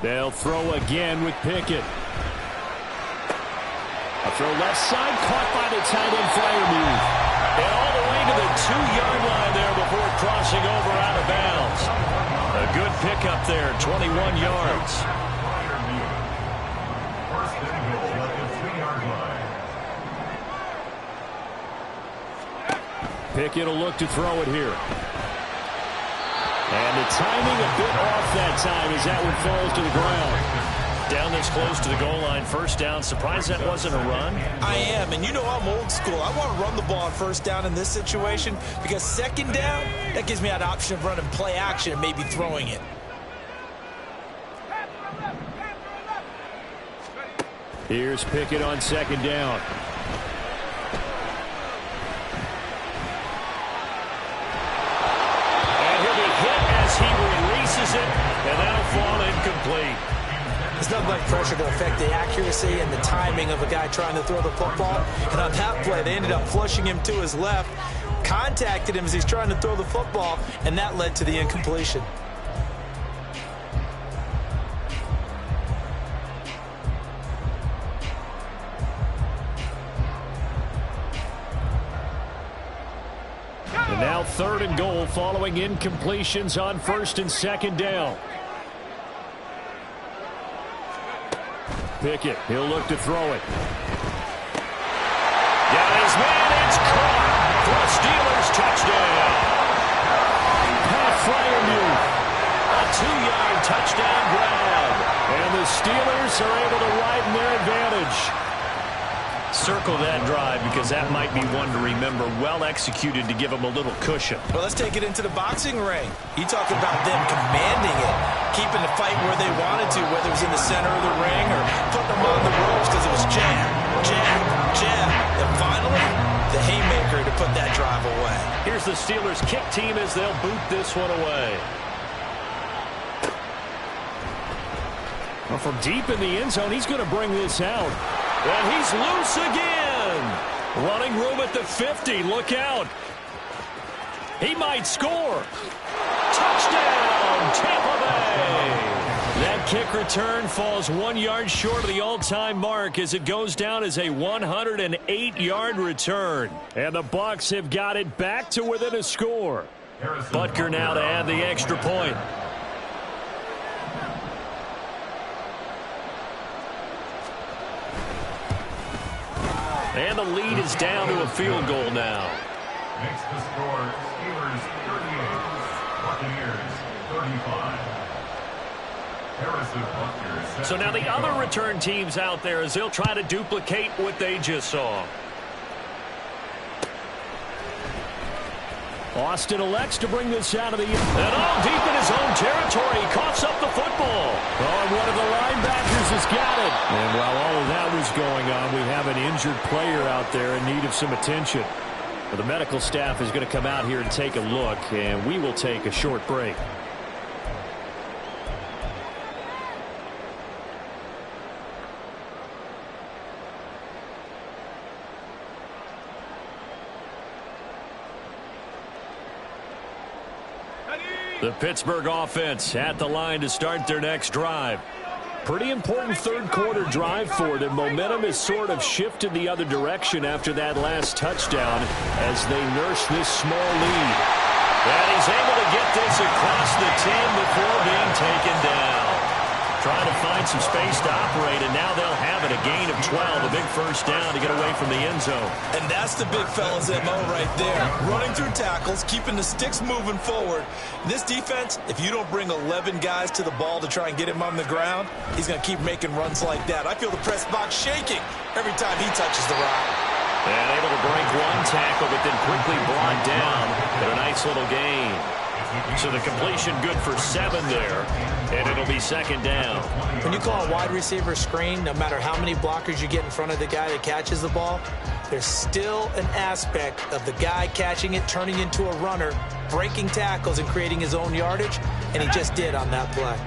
They'll throw again with Pickett. A throw left side, caught by the tight end Freiermuth. And all the way to the 2-yard line there before crossing over out of bounds. A good pickup there, 21 yards. First and goal at the 3-yard line. Pickett will look to throw it here. And the timing a bit off that time as that one falls to the ground. Down this close to the goal line, first down. Surprised that wasn't a run? I am, and you know I'm old school. I want to run the ball on first down in this situation because second down, that gives me that option of running play action and maybe throwing it. Here's Pickett on second down. He releases it, and that'll fall incomplete. It's nothing like pressure to affect the accuracy and the timing of a guy trying to throw the football. And on that play, they ended up flushing him to his left, contacted him as he's trying to throw the football, and that led to the incompletion. And now 3rd and goal following incompletions on 1st and 2nd down. Pickett, he'll look to throw it. Got his man, it's caught for a Steelers touchdown. Pat Freiermuth, a 2-yard touchdown grab. And the Steelers are able to widen their advantage. Circle that drive because that might be one to remember. Well executed to give them a little cushion. Well, let's take it into the boxing ring. You talk about them commanding it, keeping the fight where they wanted to, whether it was in the center of the ring or putting them on the ropes because it was jab, jab, jab. And finally, the haymaker to put that drive away. Here's the Steelers kick team as they'll boot this one away. Well, from deep in the end zone, he's going to bring this out. And he's loose again. Running room at the 50. Look out. He might score. Touchdown, Tampa Bay. That kick return falls 1 yard short of the all-time mark as it goes down as a 108-yard return. And the Bucs have got it back to within a score. Butker now to add the extra point. And the lead is down to a field goal now. Makes the score Steelers 38, Buccaneers 35. Harrison Butker. So now the other return teams out there as they'll try to duplicate what they just saw. Austin elects to bring this out of the... And all deep in his own territory. He coughs up the football. Oh, and one of the linebackers has got it. And while all of that was going on, we have an injured player out there in need of some attention. Well, the medical staff is going to come out here and take a look, and we will take a short break. The Pittsburgh offense at the line to start their next drive. Pretty important third quarter drive for them. Momentum has sort of shifted the other direction after that last touchdown as they nurse this small lead. And he's able to get this across the 10 before being taken down. Trying to find some space to operate, and now they'll have it. A gain of 12, a big first down to get away from the end zone. And that's the big fella's MO right there. Running through tackles, keeping the sticks moving forward. This defense, if you don't bring 11 guys to the ball to try and get him on the ground, he's going to keep making runs like that. I feel the press box shaking every time he touches the rock. And able to break one tackle, but then quickly brought down. But a nice little gain. So the completion good for 7 there, and it'll be second down. When you call a wide receiver screen, no matter how many blockers you get in front of the guy that catches the ball, there's still an aspect of the guy catching it, turning into a runner, breaking tackles and creating his own yardage, and he just did on that play.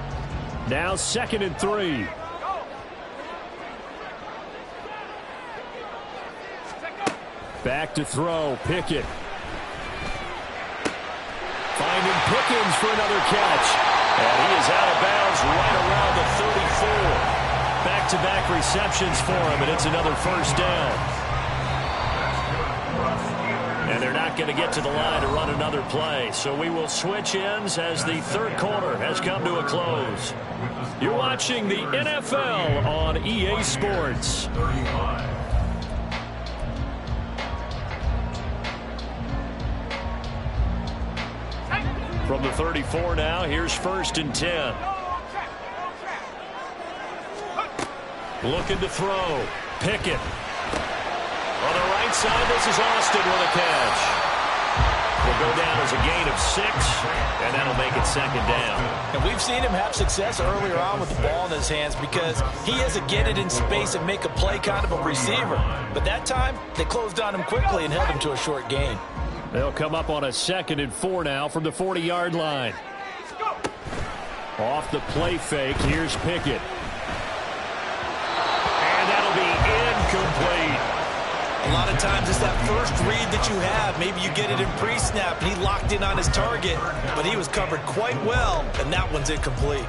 Now 2nd and 3. Back to throw, Pickett. Finding Pickens for another catch. And he is out of bounds right around the 34. Back-to-back receptions for him, and it's another first down. And they're not going to get to the line to run another play. So we will switch ends as the third quarter has come to a close. You're watching the NFL on EA Sports. From the 34 now, here's 1st and 10. Looking to throw. Pickett. On the right side, this is Austin with a catch. Will go down as a gain of 6, and that'll make it second down. And we've seen him have success earlier on with the ball in his hands because he has to get it in space and make a play kind of a receiver. But that time, they closed on him quickly and held him to a short gain. They'll come up on a 2nd and 4 now from the 40-yard line. Off the play fake, here's Pickett. And that'll be incomplete. A lot of times it's that first read that you have. Maybe you get it in pre-snap, and he locked in on his target, but he was covered quite well, and that one's incomplete.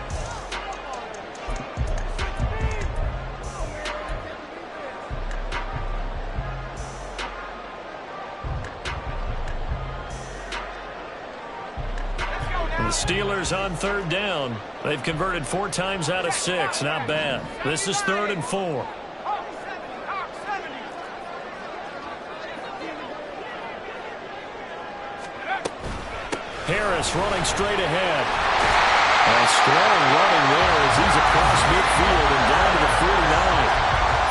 The Steelers on 3rd down. They've converted 4 times out of 6. Not bad. This is 3rd and 4. Harris running straight ahead. A strong running there as he's across midfield and down to the 49.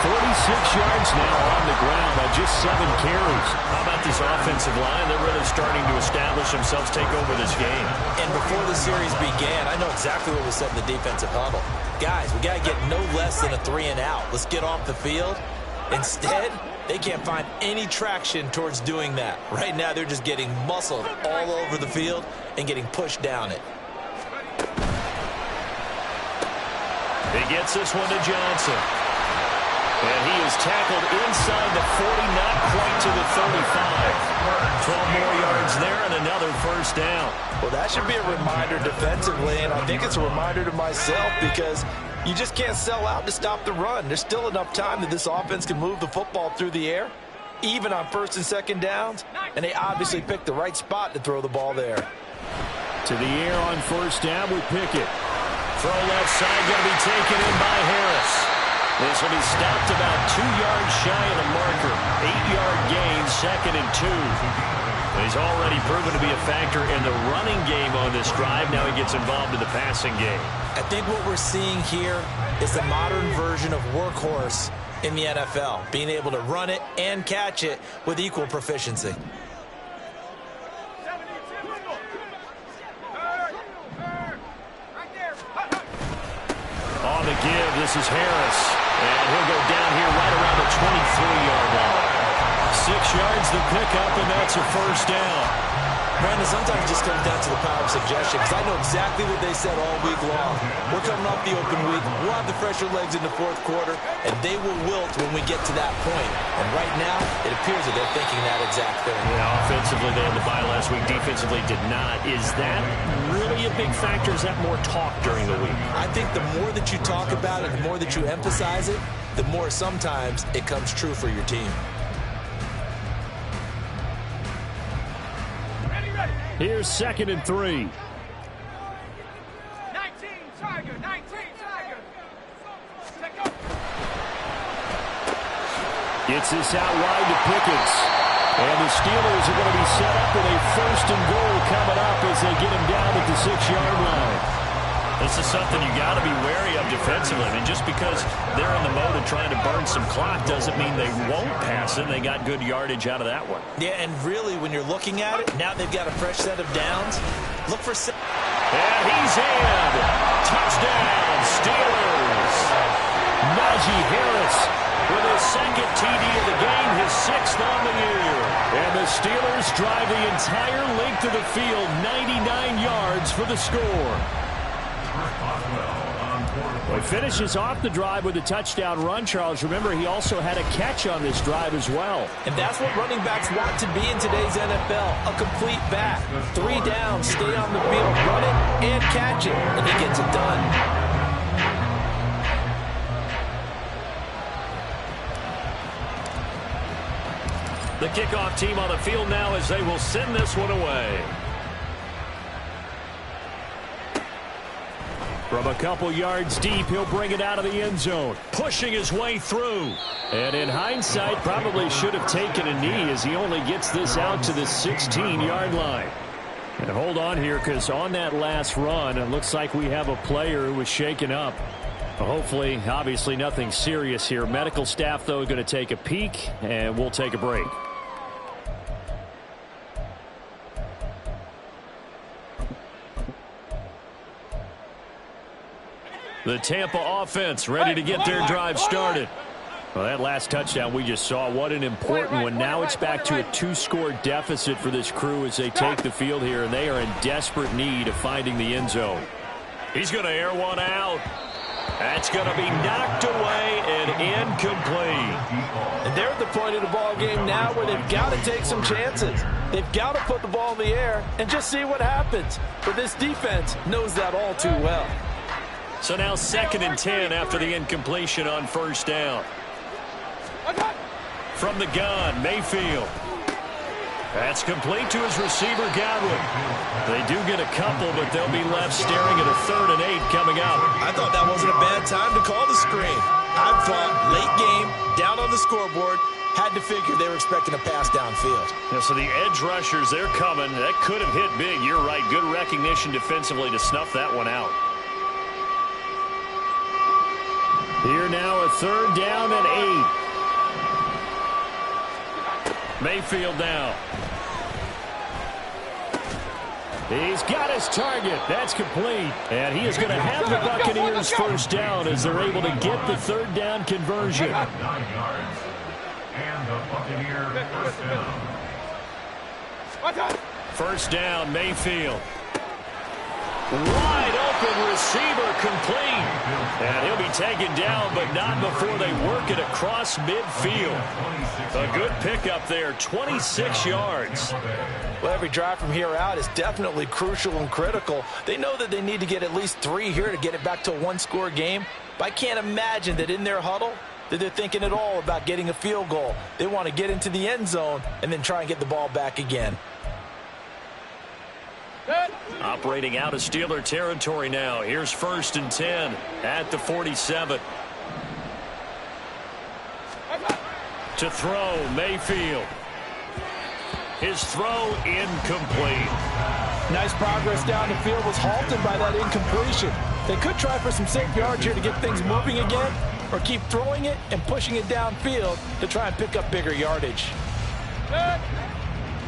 46 yards now on the ground by just 7 carries. How about this offensive line? They're really starting to establish themselves, take over this game. And before the series began, I know exactly what was said in the defensive huddle. Guys, we got to get no less than a 3 and out. Let's get off the field. Instead, they can't find any traction towards doing that. Right now, they're just getting muscled all over the field and getting pushed down it. He gets this one to Johnson. And he is tackled inside the 40, not quite to the 35. 12 more yards there and another first down. Well, that should be a reminder defensively, and I think it's a reminder to myself because you just can't sell out to stop the run. There's still enough time that this offense can move the football through the air, even on 1st and 2nd downs, and they obviously picked the right spot to throw the ball there. To the air on 1st down with Pickett. Throw left side, going to be taken in by Harris. This will be stopped about 2 yards shy of the marker. 8-yard gain, 2nd and 2. He's already proven to be a factor in the running game on this drive. Now he gets involved in the passing game. I think what we're seeing here is the modern version of workhorse in the NFL, being able to run it and catch it with equal proficiency. give. This is Harris. And he'll go down here right around the 23-yard line. 6 yards the pickup, and that's a first down. Brandon, sometimes it just comes down to the power of suggestion, because I know exactly what they said all week long. We're coming off the open week. We'll have the fresher legs in the fourth quarter, and they will wilt when we get to that point. And right now, it appears that they're thinking that exact thing. Yeah, offensively, they had the bye last week. Defensively, did not. Is that really a big factor? Is that more talk during the week? I think the more that you talk about it, the more that you emphasize it, the more sometimes it comes true for your team. Here's 2nd and 3. 19, Tiger, 19, Tiger. Gets this out wide to Pickens. And the Steelers are going to be set up with a 1st and goal coming up as they get him down at the 6-yard line. This is something you got to be wary of defensively. I mean, just because they're in the mode of trying to burn some clock doesn't mean they won't pass it. They got good yardage out of that one. Yeah, and really, when you're looking at it, now they've got a fresh set of downs. Look for... And he's in. Touchdown, Steelers. Najee Harris with his 2nd TD of the game, his 6th on the year. And the Steelers drive the entire length of the field, 99 yards for the score. Well, he finishes off the drive with a touchdown run, Charles. Remember, he also had a catch on this drive as well. And that's what running backs want to be in today's NFL, a complete back. 3 downs, stay on the field, run it, and catch it, and he gets it done. The kickoff team on the field now as they will send this one away. From a couple yards deep, he'll bring it out of the end zone, pushing his way through. And in hindsight, probably should have taken a knee as he only gets this out to the 16-yard line. And hold on here, because on that last run, it looks like we have a player who was shaken up. Hopefully, obviously nothing serious here. Medical staff, though, going to take a peek, and we'll take a break. The Tampa offense ready to get their drive started. Well, that last touchdown we just saw, what an important one. Now it's back to a 2-score deficit for this crew as they take the field here, and they are in desperate need of finding the end zone. He's going to air one out. That's going to be knocked away and incomplete. And they're at the point of the ball game now where they've got to take some chances. They've got to put the ball in the air and just see what happens. But this defense knows that all too well. So now 2nd and 10 after the incompletion on 1st down. From the gun, Mayfield. That's complete to his receiver, Godwin. They do get a couple, but they'll be left staring at a 3rd and 8 coming up. I thought that wasn't a bad time to call the screen. I thought late game, down on the scoreboard, had to figure they were expecting a pass downfield. Yeah, so the edge rushers, they're coming. That could have hit big. You're right. Good recognition defensively to snuff that one out. Here now a 3rd down and 8. Mayfield now. He's got his target. That's complete. And he is going to have the Buccaneers 1st down as they're able to get the 3rd down conversion. 9 yards. And the Buccaneer 1st down. 1st down, Mayfield. Wide open receiver complete. And he'll be taken down, but not before they work it across midfield. A good pickup there, 26 yards. Well, every drive from here out is definitely crucial and critical. They know that they need to get at least 3 here to get it back to a 1-score game. But I can't imagine that in their huddle that they're thinking at all about getting a field goal. They want to get into the end zone and then try and get the ball back again. Operating out of Steeler territory now. Here's 1st and 10 at the 47. To throw, Mayfield. His throw incomplete. Nice progress down the field was halted by that incompletion. They could try for some safe yards here to get things moving again, or keep throwing it and pushing it downfield to try and pick up bigger yardage.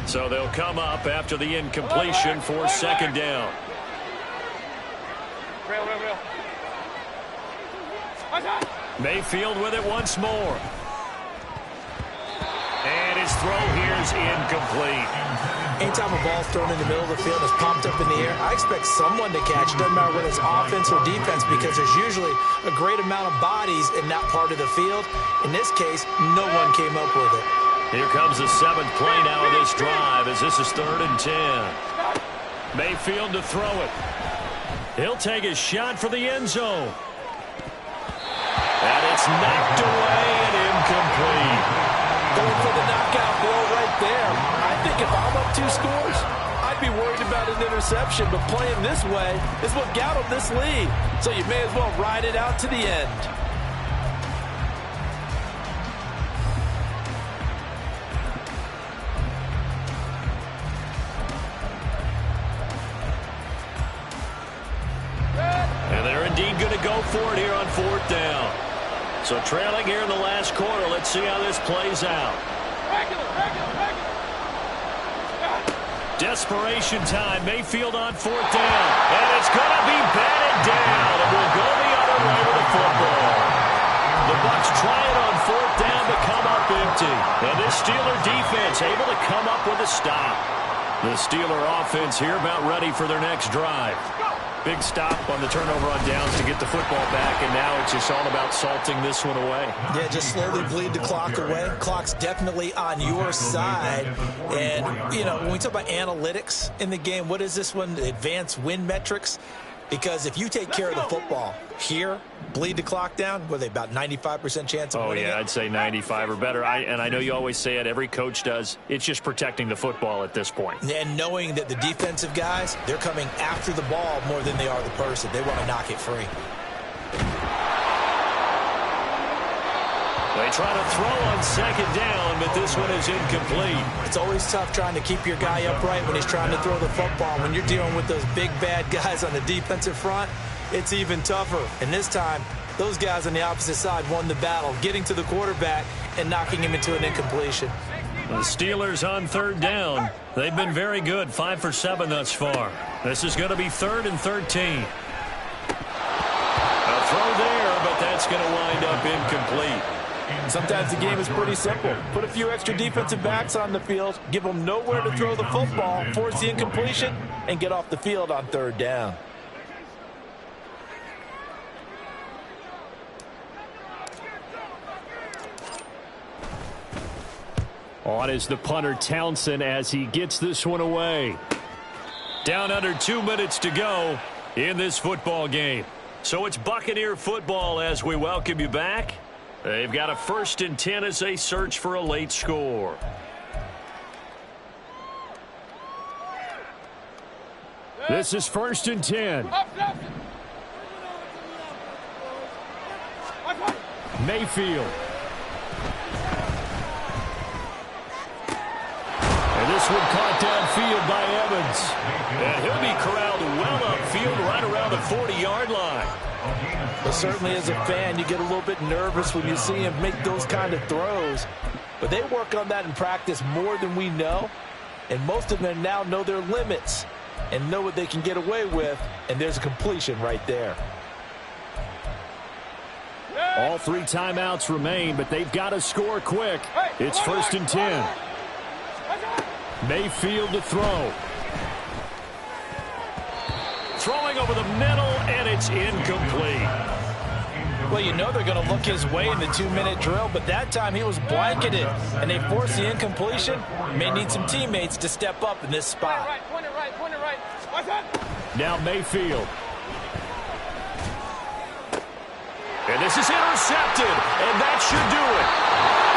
So they'll come up after the incompletion for 2nd down. Mayfield with it once more. And his throw here is incomplete. Anytime a ball's thrown in the middle of the field and is pumped up in the air, I expect someone to catch. Doesn't matter whether it's offense or defense, because there's usually a great amount of bodies in that part of the field. In this case, no one came up with it. Here comes the 7th play now of this drive as this is 3rd and 10. Mayfield to throw it. He'll take a shot for the end zone. And it's knocked away and incomplete. Going for the knockout blow right there. I think if I'm up 2 scores, I'd be worried about an interception, but playing this way is what got him this lead. So you may as well ride it out to the end. And they're indeed going to go for it here on 4th down. So trailing here in the last quarter. Let's see how this plays out. Desperation time. Mayfield on 4th down. And it's going to be batted down. And we'll go the other way with the football. The Bucs try it on 4th down but come up empty. And this Steeler defense able to come up with a stop. The Steeler offense here about ready for their next drive. Big stop on the turnover on downs to get the football back, and now it's just all about salting this one away. Yeah, just slowly bleed the clock away. Clock's definitely on your side. And, you know, when we talk about analytics in the game, what is this one? The advanced win metrics? Because if you take care of the football here, bleed the clock down, what are they, about 95% chance of winning it? I'd say 95 or better. And I know you always say it, every coach does. It's just protecting the football at this point. And knowing that the defensive guys, they're coming after the ball more than they are the person. They want to knock it free. They try to throw on 2nd down, but this one is incomplete. It's always tough trying to keep your guy upright when he's trying to throw the football. When you're dealing with those big, bad guys on the defensive front, it's even tougher. And this time, those guys on the opposite side won the battle, getting to the quarterback and knocking him into an incompletion. The Steelers on 3rd down. They've been very good, 5 for 7 thus far. This is going to be 3rd and 13. A throw there, but that's going to wind up incomplete. Sometimes the game is pretty simple. Put a few extra defensive backs on the field, give them nowhere to throw the football, force the incompletion, and get off the field on 3rd down. On is the punter Townsend as he gets this one away. Down under 2 minutes to go in this football game. So it's Buccaneer football as we welcome you back. They've got a 1st and 10 as they search for a late score. This is 1st and 10. Mayfield. And this one caught downfield by Evans. And he'll be corralled well upfield right around the 40-yard line. But certainly as a fan, you get a little bit nervous when you see him make those kind of throws. But they work on that in practice more than we know. And most of them now know their limits and know what they can get away with. And there's a completion right there. All 3 timeouts remain, but they've got to score quick. It's 1st and 10. Mayfield to throw. Throwing over the middle, and it's incomplete. Well, you know they're going to look his way in the 2-minute drill, but that time he was blanketed, and they forced the incompletion. May need some teammates to step up in this spot. Now Mayfield. And this is intercepted, and that should do it.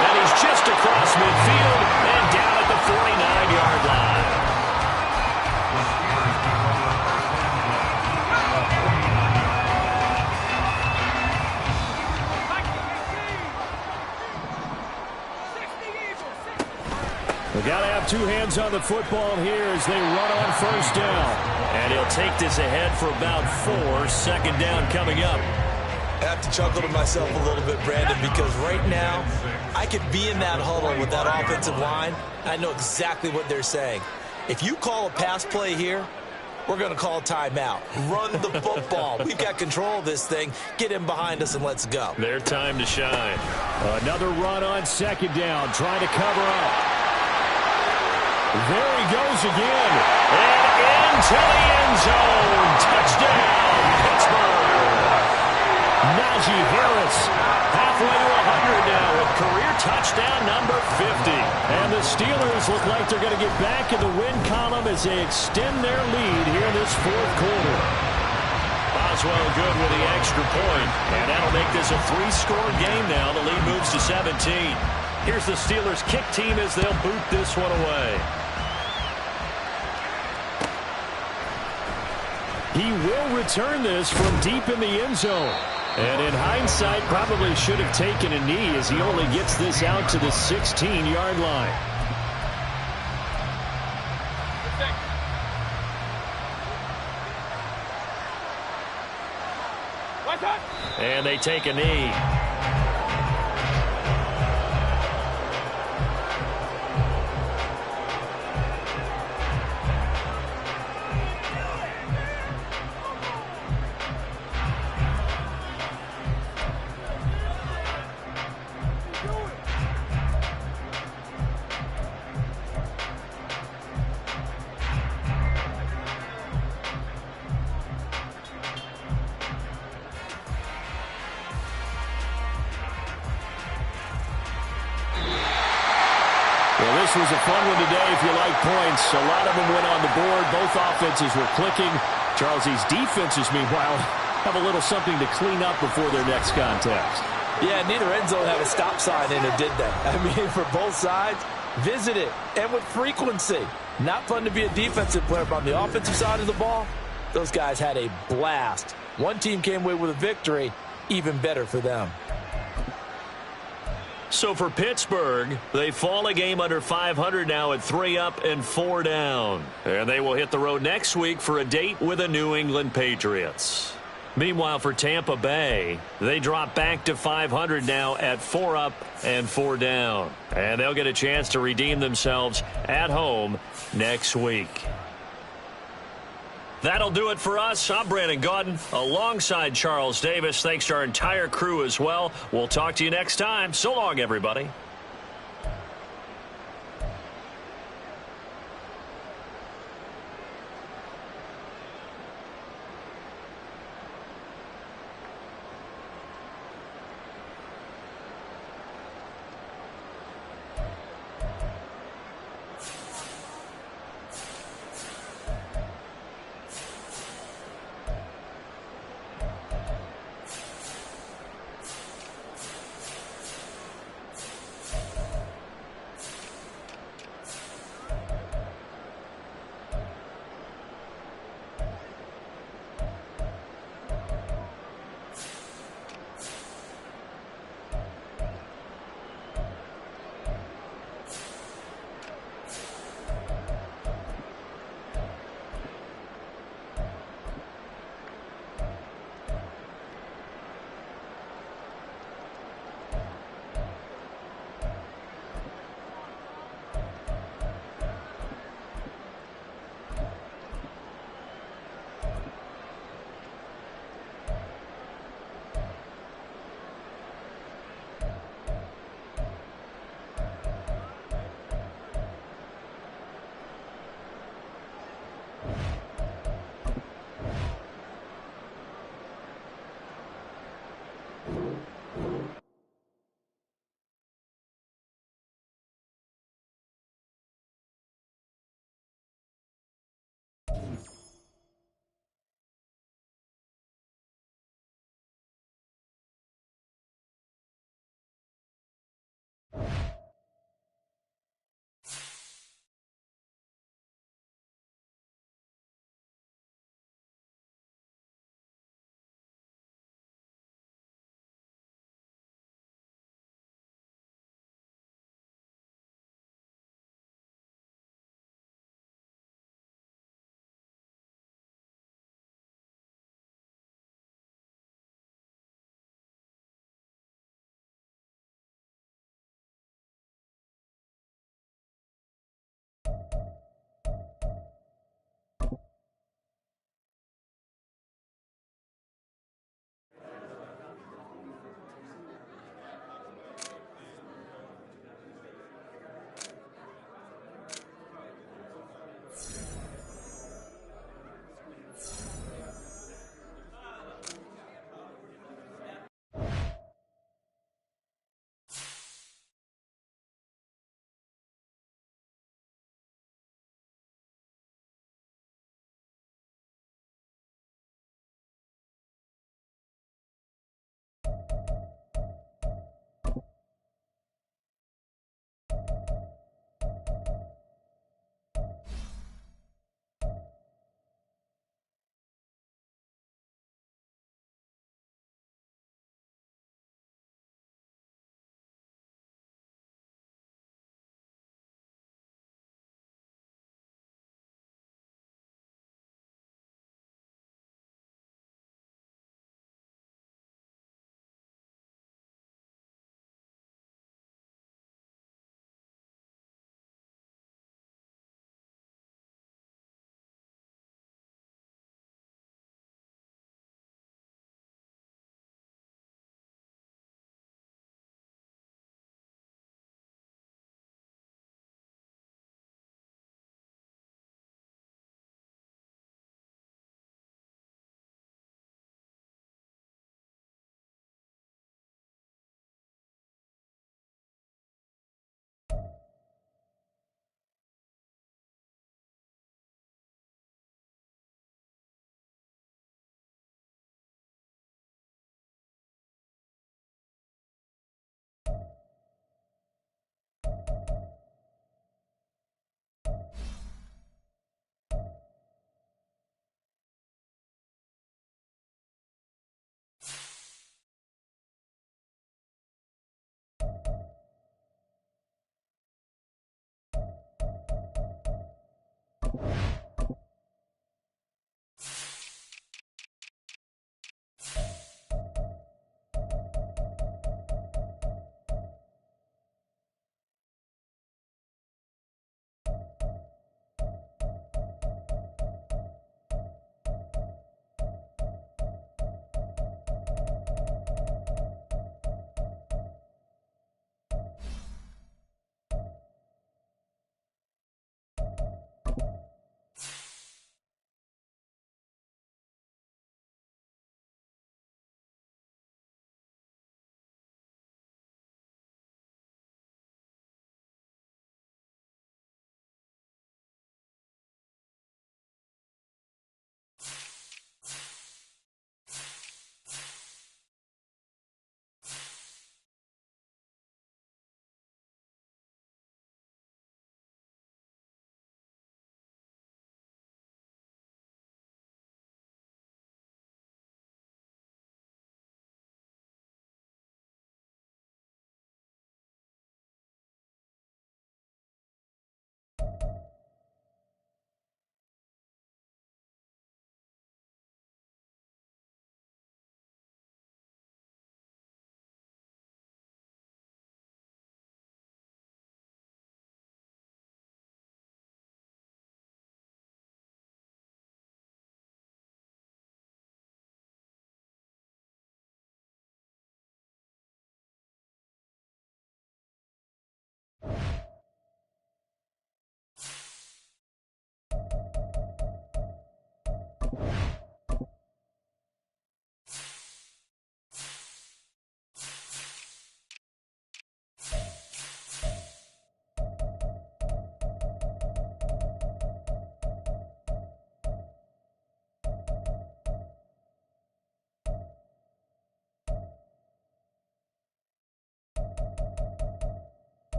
And he's just across midfield and down at the 49-yard line. We got to have 2 hands on the football here as they run on 1st down. And he'll take this ahead for about 4. 2nd down coming up. I have to chuckle to myself a little bit, Brandon, because right now I could be in that huddle with that offensive line. I know exactly what they're saying. If you call a pass play here, we're going to call timeout. Run the football. We've got control of this thing. Get him behind us and let's go. Their time to shine. Another run on second down, trying to cover up. There he goes again. And into the end zone. Touchdown, Pittsburgh. Najee Harris halfway to 100 now with career touchdown number 50. And the Steelers look like they're going to get back in the win column as they extend their lead here in this fourth quarter. Boswell good with the extra point, and that'll make this a 3-score game now. The lead moves to 17. Here's the Steelers kick team as they'll boot this one away. He will return this from deep in the end zone. And in hindsight, probably should have taken a knee as he only gets this out to the 16-yard line. And they take a knee. Well, this was a fun one today if you like points. A lot of them went on the board. Both offenses were clicking. Charles, these defenses, meanwhile, have a little something to clean up before their next contest. Yeah, neither end zone had a stop sign in it, did they? I mean, for both sides, visit it, and with frequency. Not fun to be a defensive player, but on the offensive side of the ball, those guys had a blast. One team came away with a victory, even better for them. So for Pittsburgh, they fall a game under 500 now at 3 up and 4 down. And they will hit the road next week for a date with the New England Patriots. Meanwhile, for Tampa Bay, they drop back to 500 now at 4 up and 4 down. And they'll get a chance to redeem themselves at home next week. That'll do it for us. I'm Brandon Gaudin alongside Charles Davis. Thanks to our entire crew as well. We'll talk to you next time. So long, everybody.